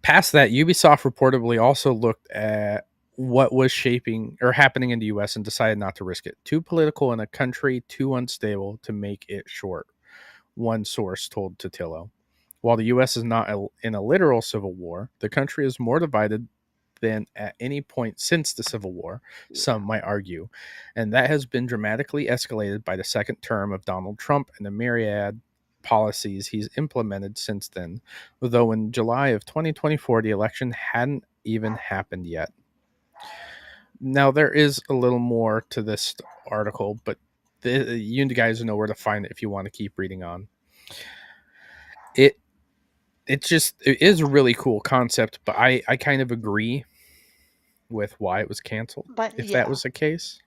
[SPEAKER 1] Past that, Ubisoft reportedly also looked at what was shaping or happening in the US and decided not to risk it. Too political in a country too unstable to make it short, one source told Totillo. While the US is not in a literal civil war, the country is more divided than at any point since the Civil War,
[SPEAKER 2] Yeah.
[SPEAKER 1] some might argue. And that has been dramatically escalated by the second term of Donald Trump and the myriad policies he's implemented since then, though in July of 2024, the election hadn't even happened yet. Now, there is a little more to this article, but you guys know where to find it if you want to keep reading on. It it is a really cool concept, but I kind of agree with why it was canceled
[SPEAKER 2] But
[SPEAKER 1] if that
[SPEAKER 2] yeah,
[SPEAKER 1] was the case.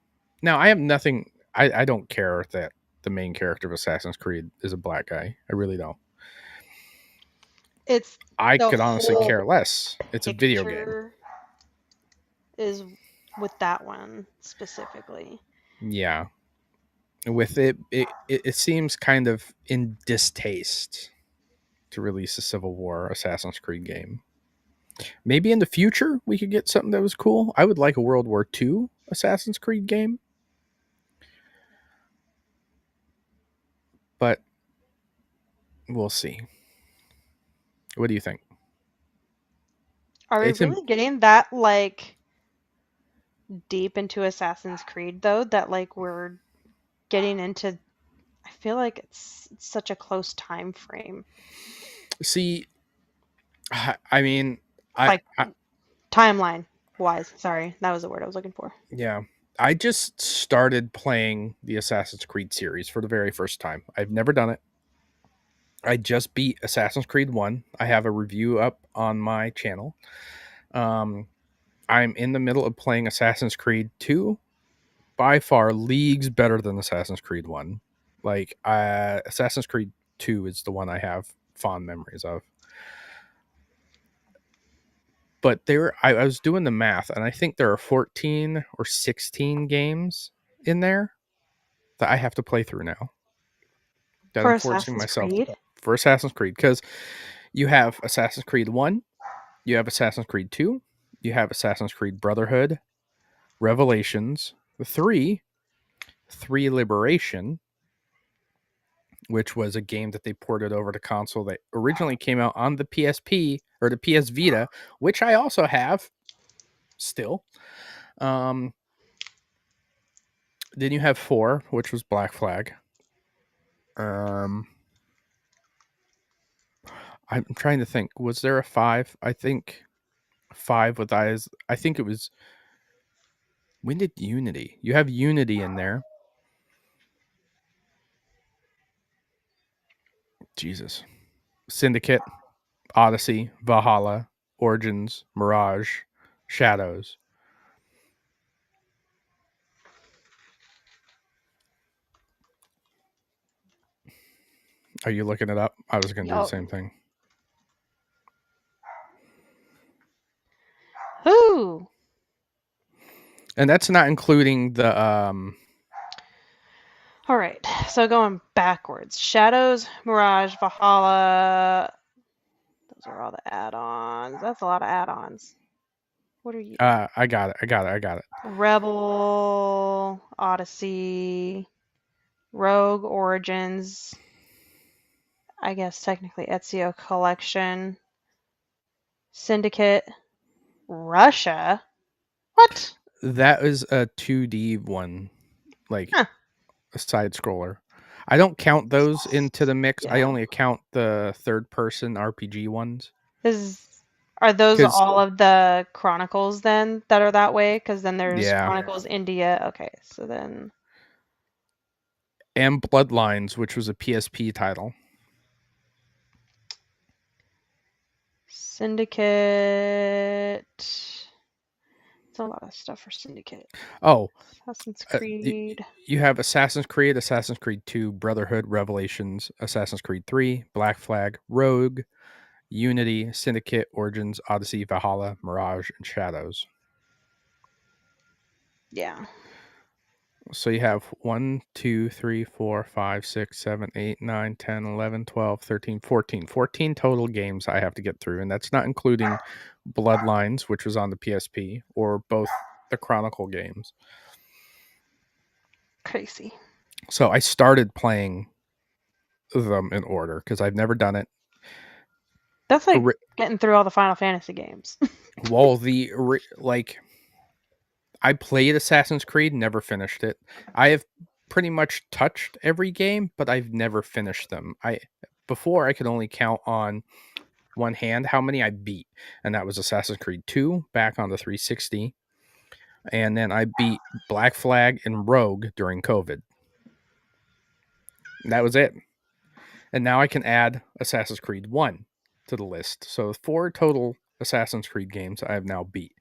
[SPEAKER 1] Now, I have nothing. I don't care that the main character of Assassin's Creed is a black guy. I really don't.
[SPEAKER 2] it's
[SPEAKER 1] I
[SPEAKER 2] the
[SPEAKER 1] could honestly care
[SPEAKER 2] whole
[SPEAKER 1] less. It's a video game.
[SPEAKER 2] picture is with that one specifically.
[SPEAKER 1] Yeah. With it seems kind of in distaste to release a Civil War Assassin's Creed game. Maybe in the future we could get something that was cool. I would like a World War II Assassin's Creed game, but we'll see. What do you think?
[SPEAKER 2] Are we
[SPEAKER 1] It's in,
[SPEAKER 2] really getting that like deep into Assassin's Creed though that like we're getting into I feel like it's such a close time frame.
[SPEAKER 1] See, I mean,
[SPEAKER 2] Like
[SPEAKER 1] I
[SPEAKER 2] timeline wise. Sorry, that was the word I was looking for.
[SPEAKER 1] yeah, I just started playing the Assassin's Creed series for the very first time. I've never done it. I just beat Assassin's Creed 1. I have a review up on my channel. Um, I'm in the middle of playing Assassin's Creed 2, by far leagues better than Assassin's Creed 1. Like, Assassin's Creed 2 is the one I have fond memories of. But I was doing the math, and I think there are 14 or 16 games in there that I have to play through now. That
[SPEAKER 2] For
[SPEAKER 1] I'm forcing
[SPEAKER 2] Assassin's
[SPEAKER 1] myself
[SPEAKER 2] Creed?
[SPEAKER 1] for Assassin's Creed, because you have Assassin's Creed 1, you have Assassin's Creed 2, you have Assassin's Creed Brotherhood, Revelations, 3, 3 Liberation, which was a game that they ported over to console that originally came out on the PSP or the PS Vita, which I also have still. Um, then you have 4, which was Black Flag. Um, I'm trying to think. Was there a 5? I think 5 with eyes. I think it was. When did Unity? You have Unity in there. Jesus. Syndicate, Odyssey, Valhalla, Origins, Mirage, Shadows. Are you looking it up? I was going to do the
[SPEAKER 2] Oh,
[SPEAKER 1] same thing.
[SPEAKER 2] who?
[SPEAKER 1] And that's not including the
[SPEAKER 2] All right. So going backwards. Shadows, Mirage, Valhalla. Those are all the add-ons. That's a lot of add-ons. What are you?
[SPEAKER 1] I got it. I got it. I got it.
[SPEAKER 2] Rebel, Odyssey, Rogue, Origins. I guess technically Ezio Collection, Syndicate, Russia. What?
[SPEAKER 1] That is a 2D one, like
[SPEAKER 2] Huh.
[SPEAKER 1] a side scroller. I don't count those into the mix. I
[SPEAKER 2] Yeah.
[SPEAKER 1] only count the third person RPG ones.
[SPEAKER 2] Is are those
[SPEAKER 1] Cuz
[SPEAKER 2] all of the Chronicles then that are that way? Because then there's
[SPEAKER 1] yeah,
[SPEAKER 2] Chronicles India. Okay, so then
[SPEAKER 1] and Bloodlines, which was a PSP title.
[SPEAKER 2] Syndicate. It's a lot of stuff for Syndicate.
[SPEAKER 1] Oh,
[SPEAKER 2] Assassin's
[SPEAKER 1] uh,
[SPEAKER 2] Creed.
[SPEAKER 1] you have Assassin's Creed 2, Brotherhood, Revelations, Assassin's Creed 3, Black Flag, Rogue, Unity, Syndicate, Origins, Odyssey, Valhalla, Mirage, and Shadows.
[SPEAKER 2] Yeah.
[SPEAKER 1] So you have 1, 2, 3, 4, 5, 6, 7, 8, 9, 10, 11, 12, 13, 14. 14 total games I have to get through. And that's not including Bloodlines, which was on the PSP, or both the Chronicle games.
[SPEAKER 2] Crazy.
[SPEAKER 1] So I started playing them in order because I've never done it.
[SPEAKER 2] That's like getting through all the Final Fantasy games.
[SPEAKER 1] Well, like I played Assassin's Creed, never finished it. I have pretty much touched every game, but I've never finished them. Before I could only count on one hand how many I beat, and that was Assassin's Creed 2 back on the 360. And then I beat Black Flag and Rogue during COVID. And that was it. And now I can add Assassin's Creed 1 to the list. So 4 total Assassin's Creed games I have now beat.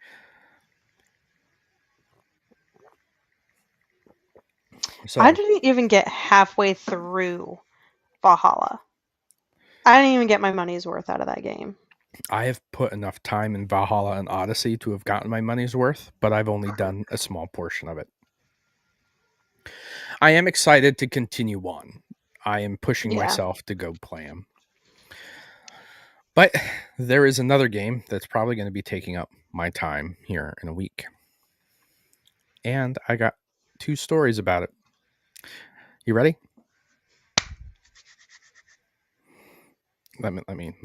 [SPEAKER 2] I
[SPEAKER 1] So
[SPEAKER 2] didn't even get halfway through Valhalla. I didn't even get my money's worth out of that game.
[SPEAKER 1] I have put enough time in Valhalla and Odyssey to have gotten my money's worth, but I've only done a small portion of it. I am excited to continue on. I am pushing
[SPEAKER 2] Yeah.
[SPEAKER 1] myself to go play them. But there is another game that's probably going to be taking up my time here in a week. And I got 2 stories about it. You ready? Let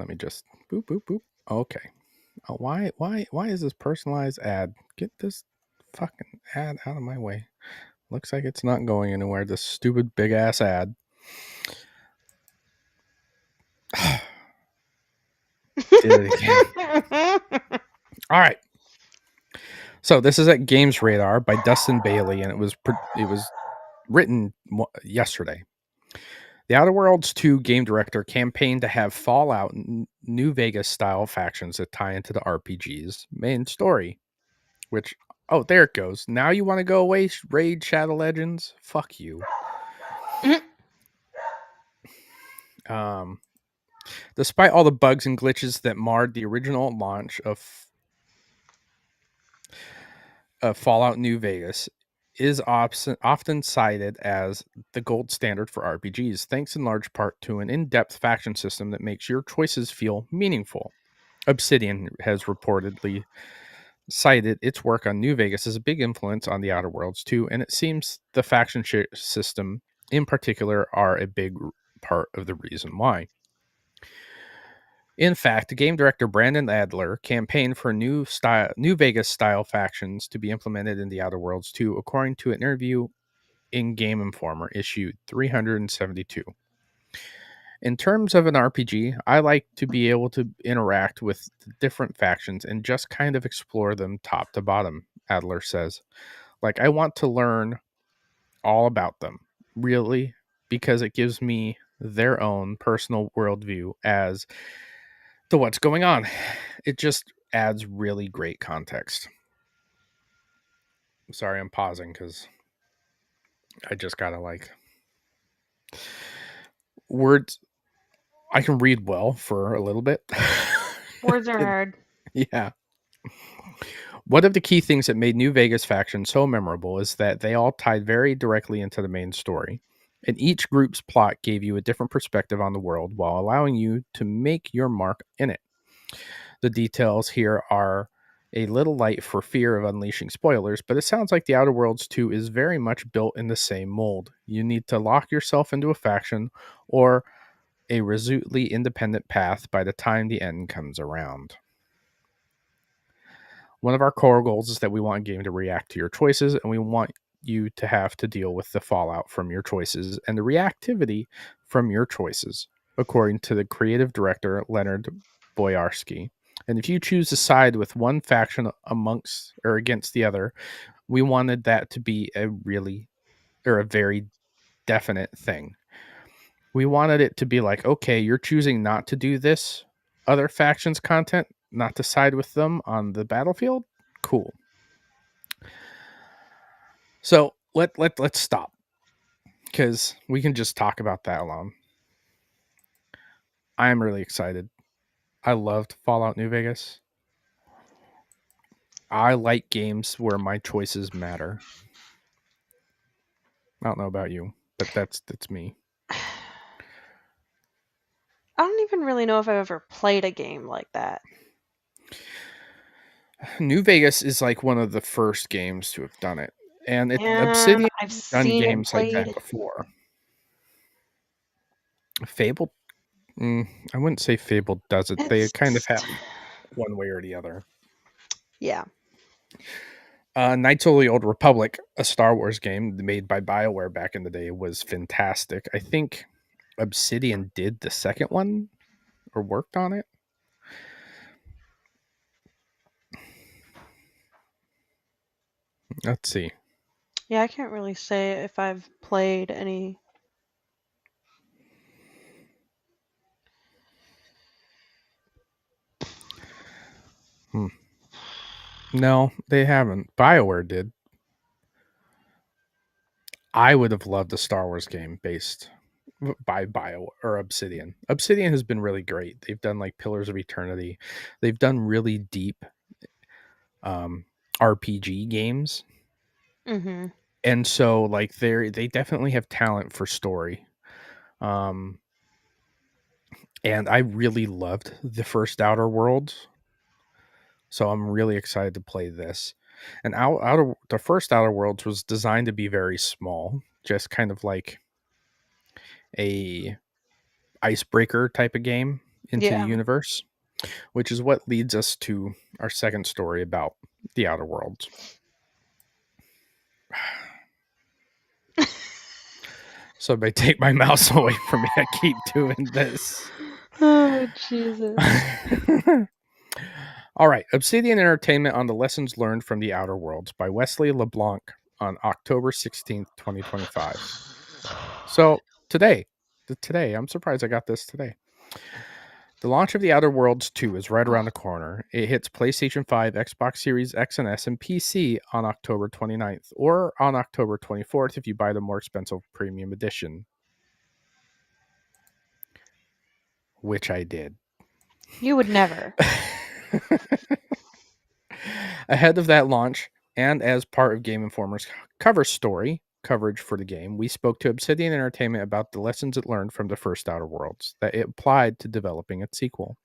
[SPEAKER 1] me just boop boop boop. Okay. Oh, why is this personalized ad? Get this fucking ad out of my way. Looks like it's not going anywhere. This stupid big ass ad. Did it again. All right. So this is at Games Radar by Dustin Bailey, and it was written yesterday. The Outer Worlds 2 game director campaigned to have Fallout New Vegas style factions that tie into the RPG's main story. Which, oh, there it goes. Now you want to go away, Raid Shadow Legends? Fuck you. Um, Despite all the bugs and glitches that marred the original launch of Fallout New Vegas, is often cited as the gold standard for RPGs, thanks in large part to an in-depth faction system that makes your choices feel meaningful. Obsidian has reportedly cited its work on New Vegas as a big influence on the Outer Worlds too, and it seems the faction system in particular are a big part of the reason why. In fact, game director Brandon Adler campaigned for New Vegas style factions to be implemented in the Outer Worlds too, according to an interview in Game Informer issue 372. In terms of an RPG, I like to be able to interact with the different factions and just kind of explore them top to bottom, Adler says. Like, I want to learn all about them, really, because it gives me their own personal worldview as to what's going on. It just adds really great context. Sorry, I'm pausing because I just gotta like words. I can read well for a little bit.
[SPEAKER 2] Words are hard.
[SPEAKER 1] Yeah. One of the key things that made New Vegas faction so memorable is that they all tied very directly into the main story, and each group's plot gave you a different perspective on the world while allowing you to make your mark in it. The details here are a little light for fear of unleashing spoilers, but it sounds like The Outer Worlds 2 is very much built in the same mold. You need to lock yourself into a faction or a resolutely independent path by the time the end comes around. One of our core goals is that we want a game to react to your choices, and we want you to have to deal with the fallout from your choices and the reactivity from your choices, according to the creative director Leonard Boyarsky. And if you choose to side with one faction amongst or against the other, we wanted that to be a very definite thing. We wanted it to be like, okay, you're choosing not to do this other faction's content, not to side with them on the battlefield. Cool. So let's stop because we can just talk about that alone. I'm really excited. I loved Fallout New Vegas. I like games where my choices matter. I don't know about you, but that's me.
[SPEAKER 2] I don't even really know if I've ever played a game like that.
[SPEAKER 1] New Vegas is like one of the first games to have done it, and
[SPEAKER 2] And
[SPEAKER 1] Obsidian
[SPEAKER 2] I've
[SPEAKER 1] has done
[SPEAKER 2] seen it
[SPEAKER 1] games like that
[SPEAKER 2] played.
[SPEAKER 1] before. Fable, I wouldn't say Fable does it. They kind of
[SPEAKER 2] It's
[SPEAKER 1] have one way or the other.
[SPEAKER 2] yeah.
[SPEAKER 1] Knights of the Old Republic, a Star Wars game made by BioWare back in the day, was fantastic. I think Obsidian did the second one or worked on it. Let's see.
[SPEAKER 2] Yeah, I can't really say if I've played any.
[SPEAKER 1] Hmm. No, they haven't. BioWare did. I would have loved a Star Wars game based by Bio or Obsidian. Obsidian has been really great. They've done like Pillars of Eternity. They've done really deep um, RPG games,
[SPEAKER 2] Mm-hmm.
[SPEAKER 1] and so like they definitely have talent for story. Um, and I really loved the first Outer Worlds, so I'm really excited to play this. And the first Outer Worlds was designed to be very small, just kind of like a icebreaker type of game into the
[SPEAKER 2] Yeah.
[SPEAKER 1] universe, which is what leads us to our second story about the Outer Worlds. So if I take my mouse away from me, I keep doing this.
[SPEAKER 2] Oh, Jesus.
[SPEAKER 1] All right, Obsidian Entertainment on the Lessons Learned from the Outer Worlds by Wesley LeBlanc on October 16th, 2025. So today, I'm surprised I got this today. The launch of The Outer Worlds 2 is right around the corner. It hits PlayStation 5, Xbox Series X and S, and PC on October 29th, or on October 24th if you buy the more expensive premium edition, which I did.
[SPEAKER 2] You would never.
[SPEAKER 1] Ahead of that launch, and as part of Game Informer's cover story coverage for the game, we spoke to Obsidian Entertainment about the lessons it learned from the first Outer Worlds that it applied to developing its sequel.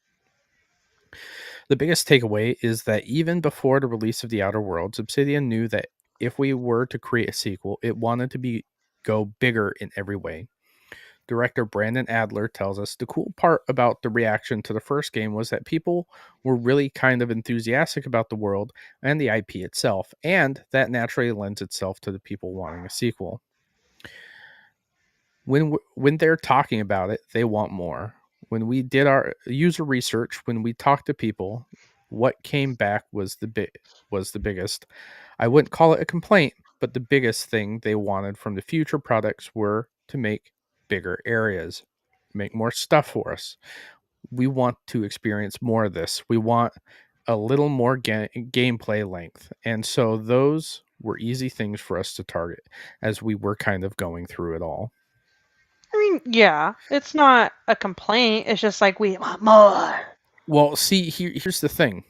[SPEAKER 1] The biggest takeaway is that even before the release of the Outer Worlds, Obsidian knew that if we were to create a sequel, it wanted to go bigger in every way. Director Brandon Adler tells us the cool part about the reaction to the first game was that people were really kind of enthusiastic about the world and the IP itself, and that naturally lends itself to the people wanting a sequel. When they're talking about it, they want more. When we did our user research, when we talked to people, what came back was the biggest. I wouldn't call it a complaint, but the biggest thing they wanted from the future products were to make bigger areas, make more stuff for us. We want to experience more of this. We want a little more gameplay length. And so those were easy things for us to target as we were kind of going through it all.
[SPEAKER 2] I mean, yeah, it's not a complaint. It's just like we want more.
[SPEAKER 1] Well, see, here's the thing.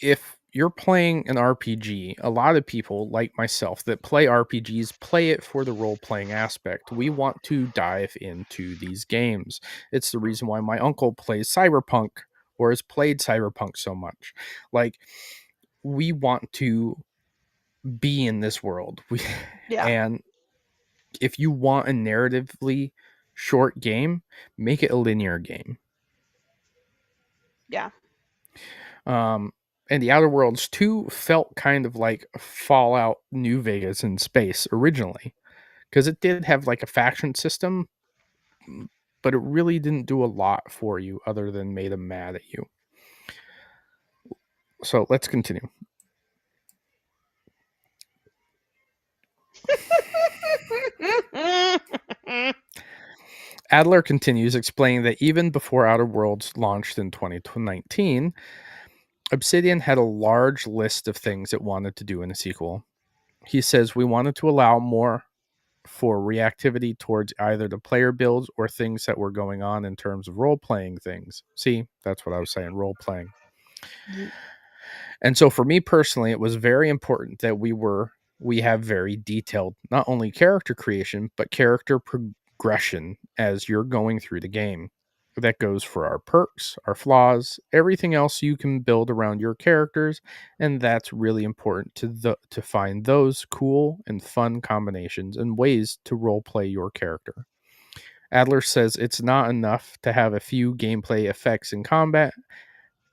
[SPEAKER 1] If you're playing an RPG, a lot of people like myself that play RPGs play it for the role playing aspect. We want to dive into these games. It's the reason why my uncle plays Cyberpunk or has played Cyberpunk so much. Like, we want to be in this world.
[SPEAKER 2] Yeah,
[SPEAKER 1] And if you want a narratively short game, make it a linear game.
[SPEAKER 2] yeah,
[SPEAKER 1] And the Outer Worlds 2 felt kind of like Fallout New Vegas in space originally, because it did have like a faction system, but it really didn't do a lot for you other than made them mad at you. So let's continue. Adler continues explaining that even before Outer Worlds launched in 2019, Obsidian had a large list of things it wanted to do in a sequel. He says, we wanted to allow more for reactivity towards either the player builds or things that were going on in terms of role playing things. See, that's what I was saying, role playing. And so for me personally, it was very important that we have very detailed not only character creation but character progression as you're going through the game. That goes for our perks, our flaws, everything else you can build around your characters, and that's really important to find those cool and fun combinations and ways to role play your character. Adler says it's not enough to have a few gameplay effects in combat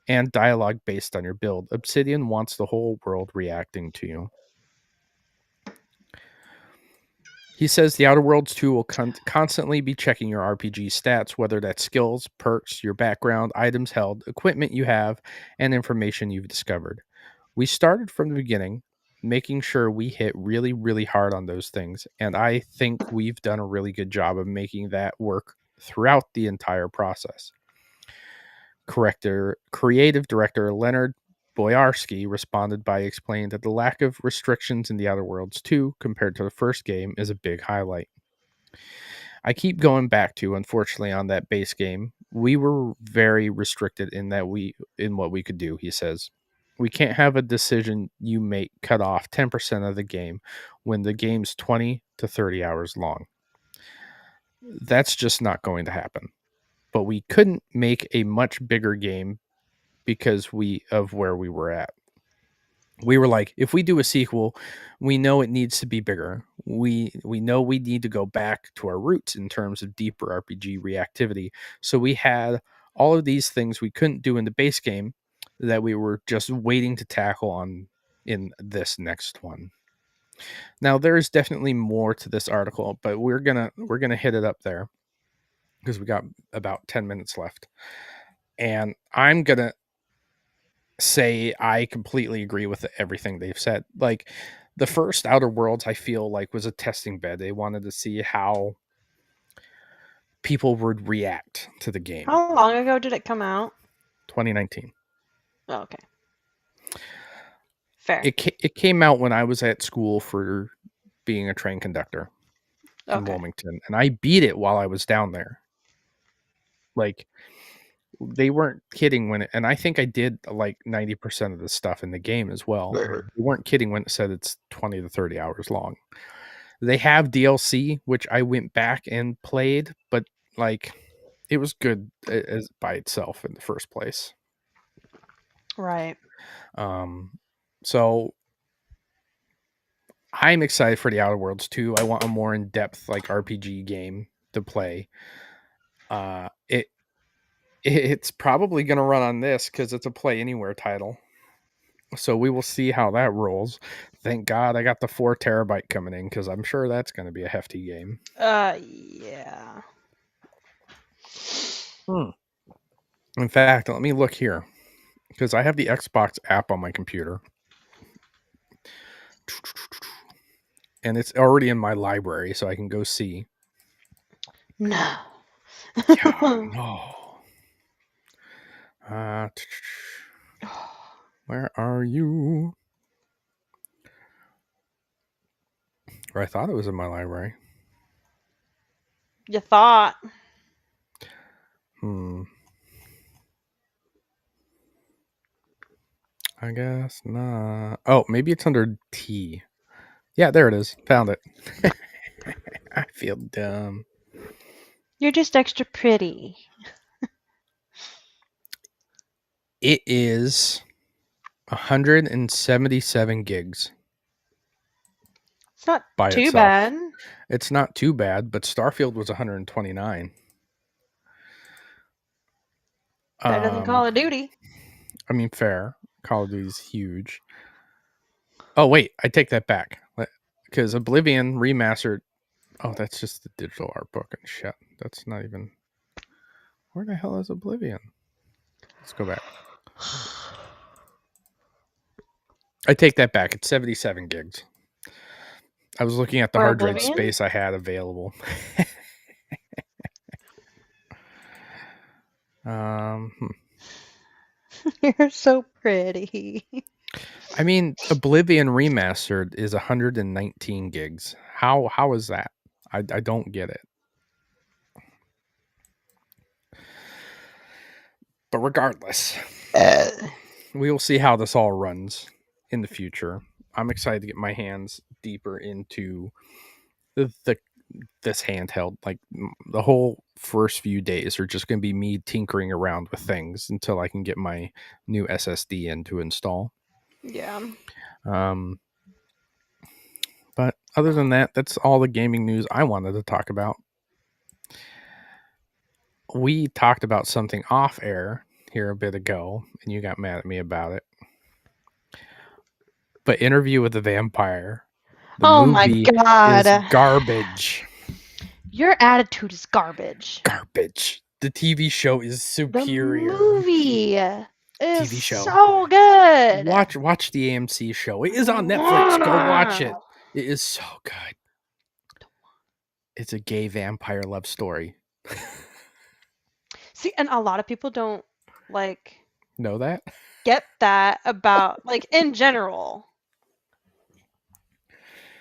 [SPEAKER 1] and dialogue based on your build. Obsidian wants the whole world reacting to you. He says the Outer Worlds 2 will constantly be checking your RPG stats, whether that's skills, perks, your background, items held, equipment you have, and information you've discovered. We started from the beginning, making sure we hit really, really hard on those things, and I think we've done a really good job of making that work throughout the entire process. Creative director Leonard Boyarsky responded by explaining that the lack of restrictions in the Outer Worlds 2 compared to the first game is a big highlight. I keep going back to, unfortunately, on that base game, we were very restricted in what we could do, he says. We can't have a decision you make cut off 10% of the game when the game's 20 to 30 hours long. That's just not going to happen. But we couldn't make a much bigger game because of where we were at. We were like, if we do a sequel, we know it needs to be bigger. We know we need to go back to our roots in terms of deeper RPG reactivity. So we had all of these things we couldn't do in the base game that we were just waiting to tackle on in this next one. Now there is definitely more to this article, but we're gonna hit it up there. because we got about 10 minutes left. And I'm going to say I completely agree with everything they've said. Like the first Outer Worlds, I feel like was a testing bed. They wanted to see how people would react to the game.
[SPEAKER 2] How long ago did it come out?
[SPEAKER 1] 2019.
[SPEAKER 2] Oh, okay. Fair.
[SPEAKER 1] It came out when I was at school for being a train conductor in
[SPEAKER 2] Okay.
[SPEAKER 1] Wilmington, and I beat it while I was down there. Like they weren't kidding when it, and I think I did like 90% of the stuff in the game as well. They weren't kidding when it said it's 20 to 30 hours long. They have DLC, which I went back and played, but like it was good as by itself in the first place.
[SPEAKER 2] Right.
[SPEAKER 1] So I'm excited for the Outer Worlds too. I want a more in depth like RPG game to play. It's probably going to run on this because it's a Play Anywhere title. So we will see how that rolls. Thank God I got the 4 terabyte coming in because I'm sure that's going to be a hefty game.
[SPEAKER 2] Yeah.
[SPEAKER 1] In fact, let me look here because I have the Xbox app on my computer. And it's already in my library, so I can go see.
[SPEAKER 2] No.
[SPEAKER 1] Yeah, no. Where are you? Or I thought it was in my library.
[SPEAKER 2] You thought.
[SPEAKER 1] I guess not. Oh, maybe it's under T. Yeah, there it is. Found it. I feel dumb.
[SPEAKER 2] You're just extra pretty.
[SPEAKER 1] It is 177 gigs
[SPEAKER 2] It's not
[SPEAKER 1] by
[SPEAKER 2] too
[SPEAKER 1] itself.
[SPEAKER 2] bad.
[SPEAKER 1] It's not too bad, but Starfield was 129.
[SPEAKER 2] Better than Call of Duty.
[SPEAKER 1] I mean, fair. Call of Duty's huge. Oh, wait, I take that back. Because Oblivion remastered. Oh, that's just the digital art book and shit. That's not even. Where the hell is Oblivion? Let's go back. I take that back. It's 77 gigs. I was looking at the
[SPEAKER 2] Or
[SPEAKER 1] hard drive
[SPEAKER 2] Oblivion?
[SPEAKER 1] space I had available. um,
[SPEAKER 2] You're so pretty.
[SPEAKER 1] I mean, Oblivion remastered is 119 gigs. How is that? I don't get it. But regardless, we will see how this all runs in the future. I'm excited to get my hands deeper into this handheld. Like the whole first few days are just going to be me tinkering around with things until I can get my new SSD in to install.
[SPEAKER 2] Yeah.
[SPEAKER 1] But other than that, that's all the gaming news I wanted to talk about. We talked about something off air here a bit ago, and you got mad at me about it. But Interview with the Vampire, the
[SPEAKER 2] Oh my
[SPEAKER 1] movie
[SPEAKER 2] god.
[SPEAKER 1] is garbage.
[SPEAKER 2] Your attitude is garbage.
[SPEAKER 1] Garbage. The TV show is
[SPEAKER 2] The
[SPEAKER 1] superior.
[SPEAKER 2] movie is
[SPEAKER 1] TV show.
[SPEAKER 2] so good.
[SPEAKER 1] Watch the AMC show. It is on Netflix. Go watch it. It is so good. It's a gay vampire love story.
[SPEAKER 2] See, and a lot of people don't like
[SPEAKER 1] Know that?
[SPEAKER 2] get that about like in general.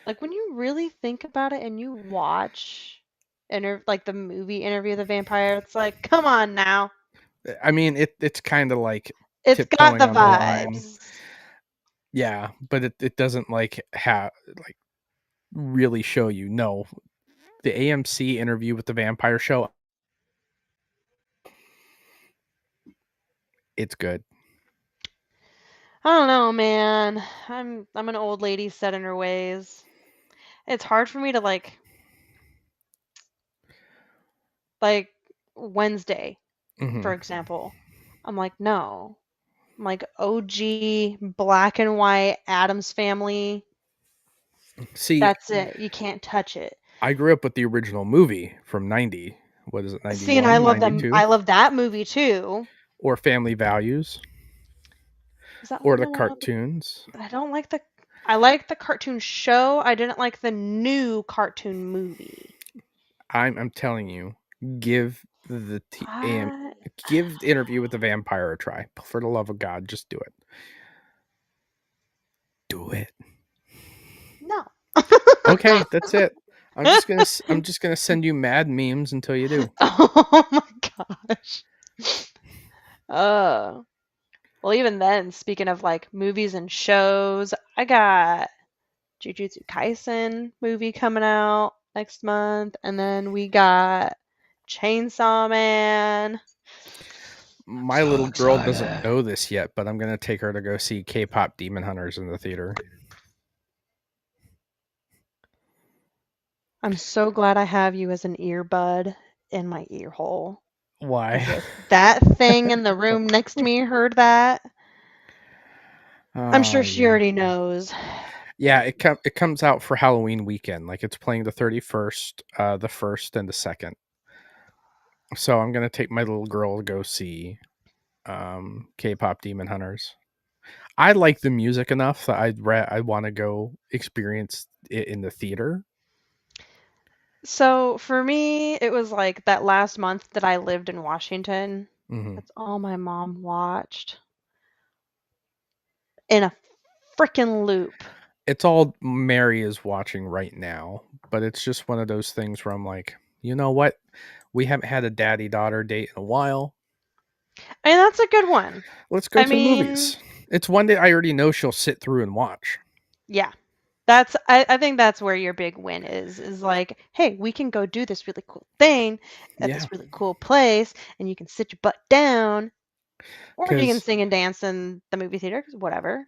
[SPEAKER 2] Like when you really think about it and you watch like the movie Interview with the Vampire, it's like, come on now.
[SPEAKER 1] I mean, it's kind of like
[SPEAKER 2] It's got
[SPEAKER 1] tiptoeing
[SPEAKER 2] the
[SPEAKER 1] on the line.
[SPEAKER 2] vibes.
[SPEAKER 1] Yeah, but it doesn't like have like really show you. No, the AMC Interview with the Vampire show, it's good.
[SPEAKER 2] I don't know, man. I'm an old lady set in her ways. It's hard for me to like Wednesday,
[SPEAKER 1] Mm-hmm.
[SPEAKER 2] for example. I'm like, no. I'm like OG black and white Adams Family.
[SPEAKER 1] See,
[SPEAKER 2] That's it. You can't touch it.
[SPEAKER 1] I grew up with the original movie from '90 what is it,
[SPEAKER 2] See, and
[SPEAKER 1] 91, 92?
[SPEAKER 2] I love that movie too.
[SPEAKER 1] Or Family Values,
[SPEAKER 2] Is that
[SPEAKER 1] or
[SPEAKER 2] one
[SPEAKER 1] the
[SPEAKER 2] the one with
[SPEAKER 1] cartoons.
[SPEAKER 2] I don't like the I like the cartoon show. I didn't like the new cartoon movie.
[SPEAKER 1] I'm telling you, give
[SPEAKER 2] I
[SPEAKER 1] give Interview with the Vampire a try. For the love of God, just do it. Do it.
[SPEAKER 2] no.
[SPEAKER 1] Okay, that's it. I'm just gonna send you mad memes until you do.
[SPEAKER 2] Oh my gosh. Uh, well, even then, speaking of like movies and shows, I got Jujutsu Kaisen movie coming out next month, and then we got Chainsaw Man.
[SPEAKER 1] My
[SPEAKER 2] So
[SPEAKER 1] little girl doesn't
[SPEAKER 2] excited.
[SPEAKER 1] know this yet, but I'm gonna take her to go see K-pop Demon Hunters in the theater.
[SPEAKER 2] I'm so glad I have you as an earbud in my ear hole.
[SPEAKER 1] Why?
[SPEAKER 2] Because if that thing in the room next to me heard that, I'm
[SPEAKER 1] Oh
[SPEAKER 2] sure she
[SPEAKER 1] yeah,
[SPEAKER 2] already knows.
[SPEAKER 1] yeah. It comes out for Halloween weekend. Like it's playing the 31st, the first, and the second. So I'm gonna take my little girl to go see K-pop Demon Hunters. I like the music enough that I want to go experience it in the theater.
[SPEAKER 2] So for me, it was like that last month that I lived in Washington.
[SPEAKER 1] Hmm.
[SPEAKER 2] That's all my mom watched in a freaking loop.
[SPEAKER 1] It's all Mary is watching right now, but it's just one of those things where I'm like, you know what? We haven't had a daddy daughter date in a while.
[SPEAKER 2] And that's a good one.
[SPEAKER 1] Let's go
[SPEAKER 2] I
[SPEAKER 1] to the
[SPEAKER 2] mean,
[SPEAKER 1] movies. It's one that I already know she'll sit through and watch.
[SPEAKER 2] yeah. I think that's where your big win is like, hey, we can go do this really cool thing at
[SPEAKER 1] Yeah,
[SPEAKER 2] this really cool place, and you can sit your butt down, or you can
[SPEAKER 1] because
[SPEAKER 2] sing and dance in the movie theater, whatever.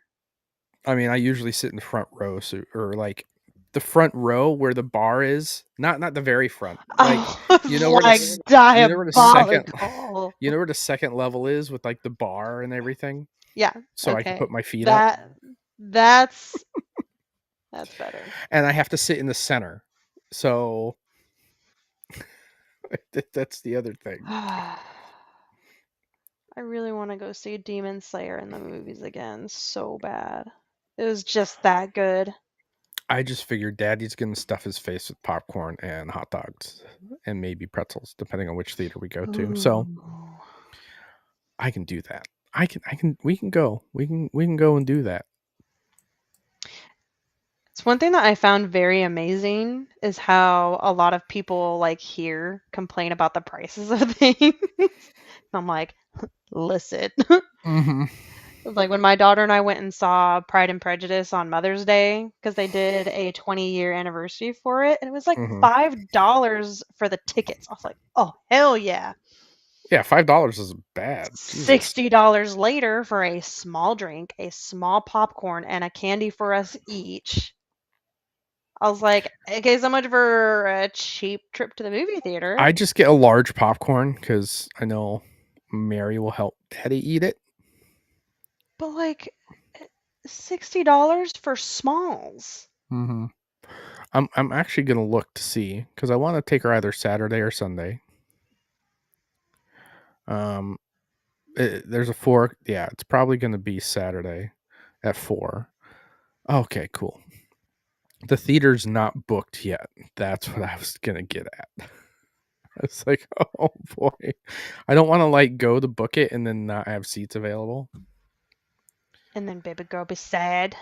[SPEAKER 1] I mean, I usually sit in the front row, so, or like the front row where the bar is, not the very front. Like
[SPEAKER 2] I
[SPEAKER 1] you
[SPEAKER 2] was
[SPEAKER 1] know where the
[SPEAKER 2] like
[SPEAKER 1] you know where the second
[SPEAKER 2] diabolical.
[SPEAKER 1] you know where the second level is with like the bar and everything,
[SPEAKER 2] Yeah,
[SPEAKER 1] so I can
[SPEAKER 2] okay.
[SPEAKER 1] put my feet up,
[SPEAKER 2] That's that's better.
[SPEAKER 1] and I have to sit in the center. So that's the other thing.
[SPEAKER 2] I really want to go see Demon Slayer in the movies again so bad. It was just that good.
[SPEAKER 1] I just figured Daddy's gonna stuff his face with popcorn and hot dogs and maybe pretzels, depending on which theater we go to. So
[SPEAKER 2] Ooh.
[SPEAKER 1] I can do that. We can go. We can go and do that.
[SPEAKER 2] It's one thing that I found very amazing is how a lot of people like here complain about the prices of things. I'm like, listen.
[SPEAKER 1] Hmm.
[SPEAKER 2] Like when my daughter and I went and saw Pride and Prejudice on Mother's Day because they did a 20-year anniversary for it, and it was like
[SPEAKER 1] Hmm.
[SPEAKER 2] $5 for the tickets. I was like, oh hell yeah.
[SPEAKER 1] Yeah, $5 isn't bad. Jesus.
[SPEAKER 2] $60 later for a small drink, a small popcorn, and a candy for us each. I was like, okay, so much for a cheap trip to the movie theater.
[SPEAKER 1] I just get a large popcorn because I know Mary will help Daddy eat it.
[SPEAKER 2] But like $60 for smalls.
[SPEAKER 1] Hmm. I'm actually gonna look to see because I want to take her either Saturday or Sunday. Um, there's a 4. Yeah, it's probably gonna be Saturday at 4. Okay, cool. The theater's not booked yet. That's what I was gonna get at. I was like, oh boy, I don't want to like go to book it and then not have seats available.
[SPEAKER 2] And then baby girl be sad.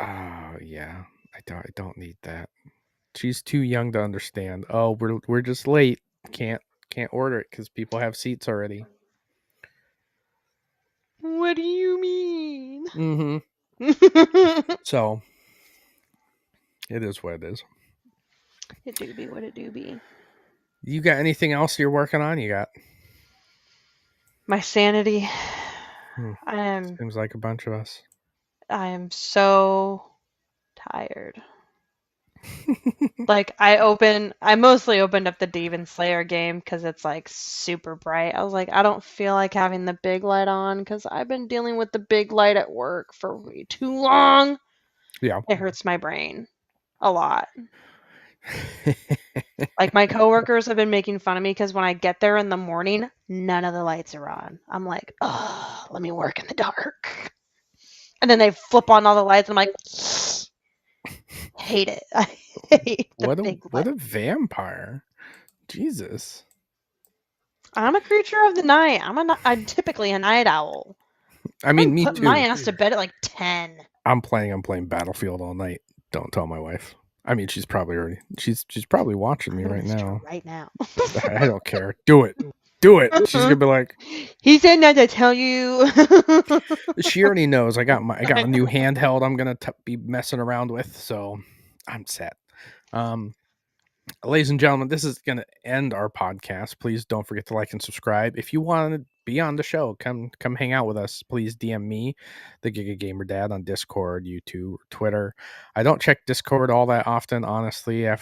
[SPEAKER 1] Oh yeah, I don't need that. She's too young to understand. Oh, we're just late. Can't order it because people have seats already.
[SPEAKER 2] What do you mean?
[SPEAKER 1] Mm-hmm. So it is what it is.
[SPEAKER 2] It do be what it do be.
[SPEAKER 1] You got anything else you're working on? You got?
[SPEAKER 2] My sanity.
[SPEAKER 1] Hmm,
[SPEAKER 2] I am
[SPEAKER 1] seems like a bunch of us.
[SPEAKER 2] I am so tired. Like I mostly opened up the Demon Slayer game because it's like super bright. I was like, I don't feel like having the big light on because I've been dealing with the big light at work for way too long.
[SPEAKER 1] Yeah.
[SPEAKER 2] It hurts my brain a lot. Like my coworkers have been making fun of me because when I get there in the morning, none of the lights are on. I'm like, oh, let me work in the dark. And then they flip on all the lights. And I'm like, hate it. I hate the big
[SPEAKER 1] What
[SPEAKER 2] light.
[SPEAKER 1] a vampire. Jesus.
[SPEAKER 2] I'm a creature of the night. I'm typically a night owl.
[SPEAKER 1] I
[SPEAKER 2] I'm
[SPEAKER 1] mean, me
[SPEAKER 2] putting my
[SPEAKER 1] too.
[SPEAKER 2] ass to bed at like 10.
[SPEAKER 1] I'm playing Battlefield all night. Don't tell my wife. I mean, she's probably watching
[SPEAKER 2] I'm
[SPEAKER 1] me
[SPEAKER 2] gonna
[SPEAKER 1] right
[SPEAKER 2] message her
[SPEAKER 1] now.
[SPEAKER 2] right now.
[SPEAKER 1] I don't care. Do it. Do it. She's gonna be like,
[SPEAKER 2] He said not to tell you.
[SPEAKER 1] she already knows. I got a new handheld. I'm gonna be messing around with, so I'm set. Um, Ladies and gentlemen, this is going to end our podcast. Please don't forget to like and subscribe. If you want to be on the show, come hang out with us. Please DM me, the Giga Gamer Dad, on Discord, YouTube, or Twitter. I don't check Discord all that often, honestly. I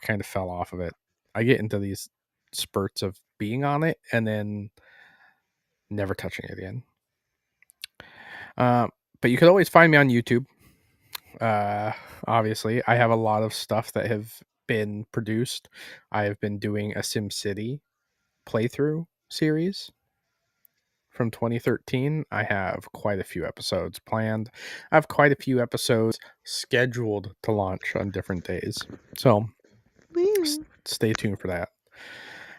[SPEAKER 1] kind of fell off of it. I get into these spurts of being on it and then never touching it again. Uh, but you could always find me on YouTube. Obviously, I have a lot of stuff that have been produced. I have been doing a SimCity playthrough series from 2013. I have quite a few episodes planned. I have quite a few episodes scheduled to launch on different days. So
[SPEAKER 2] Woo.
[SPEAKER 1] stay tuned for that.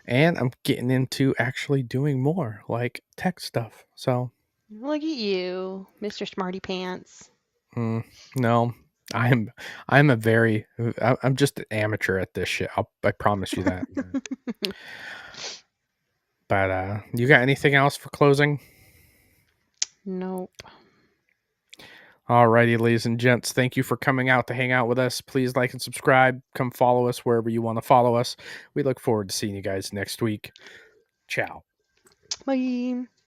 [SPEAKER 1] And I'm getting into actually doing more like tech stuff. So
[SPEAKER 2] Look at you, Mr. Smarty Pants.
[SPEAKER 1] no, I'm a very I'm just an amateur at this shit. I promise you that. But you got anything else for closing?
[SPEAKER 2] Nope.
[SPEAKER 1] Alrighty, ladies and gents, thank you for coming out to hang out with us. Please like and subscribe. Come follow us wherever you want to follow us. We look forward to seeing you guys next week. Ciao.
[SPEAKER 2] Bye.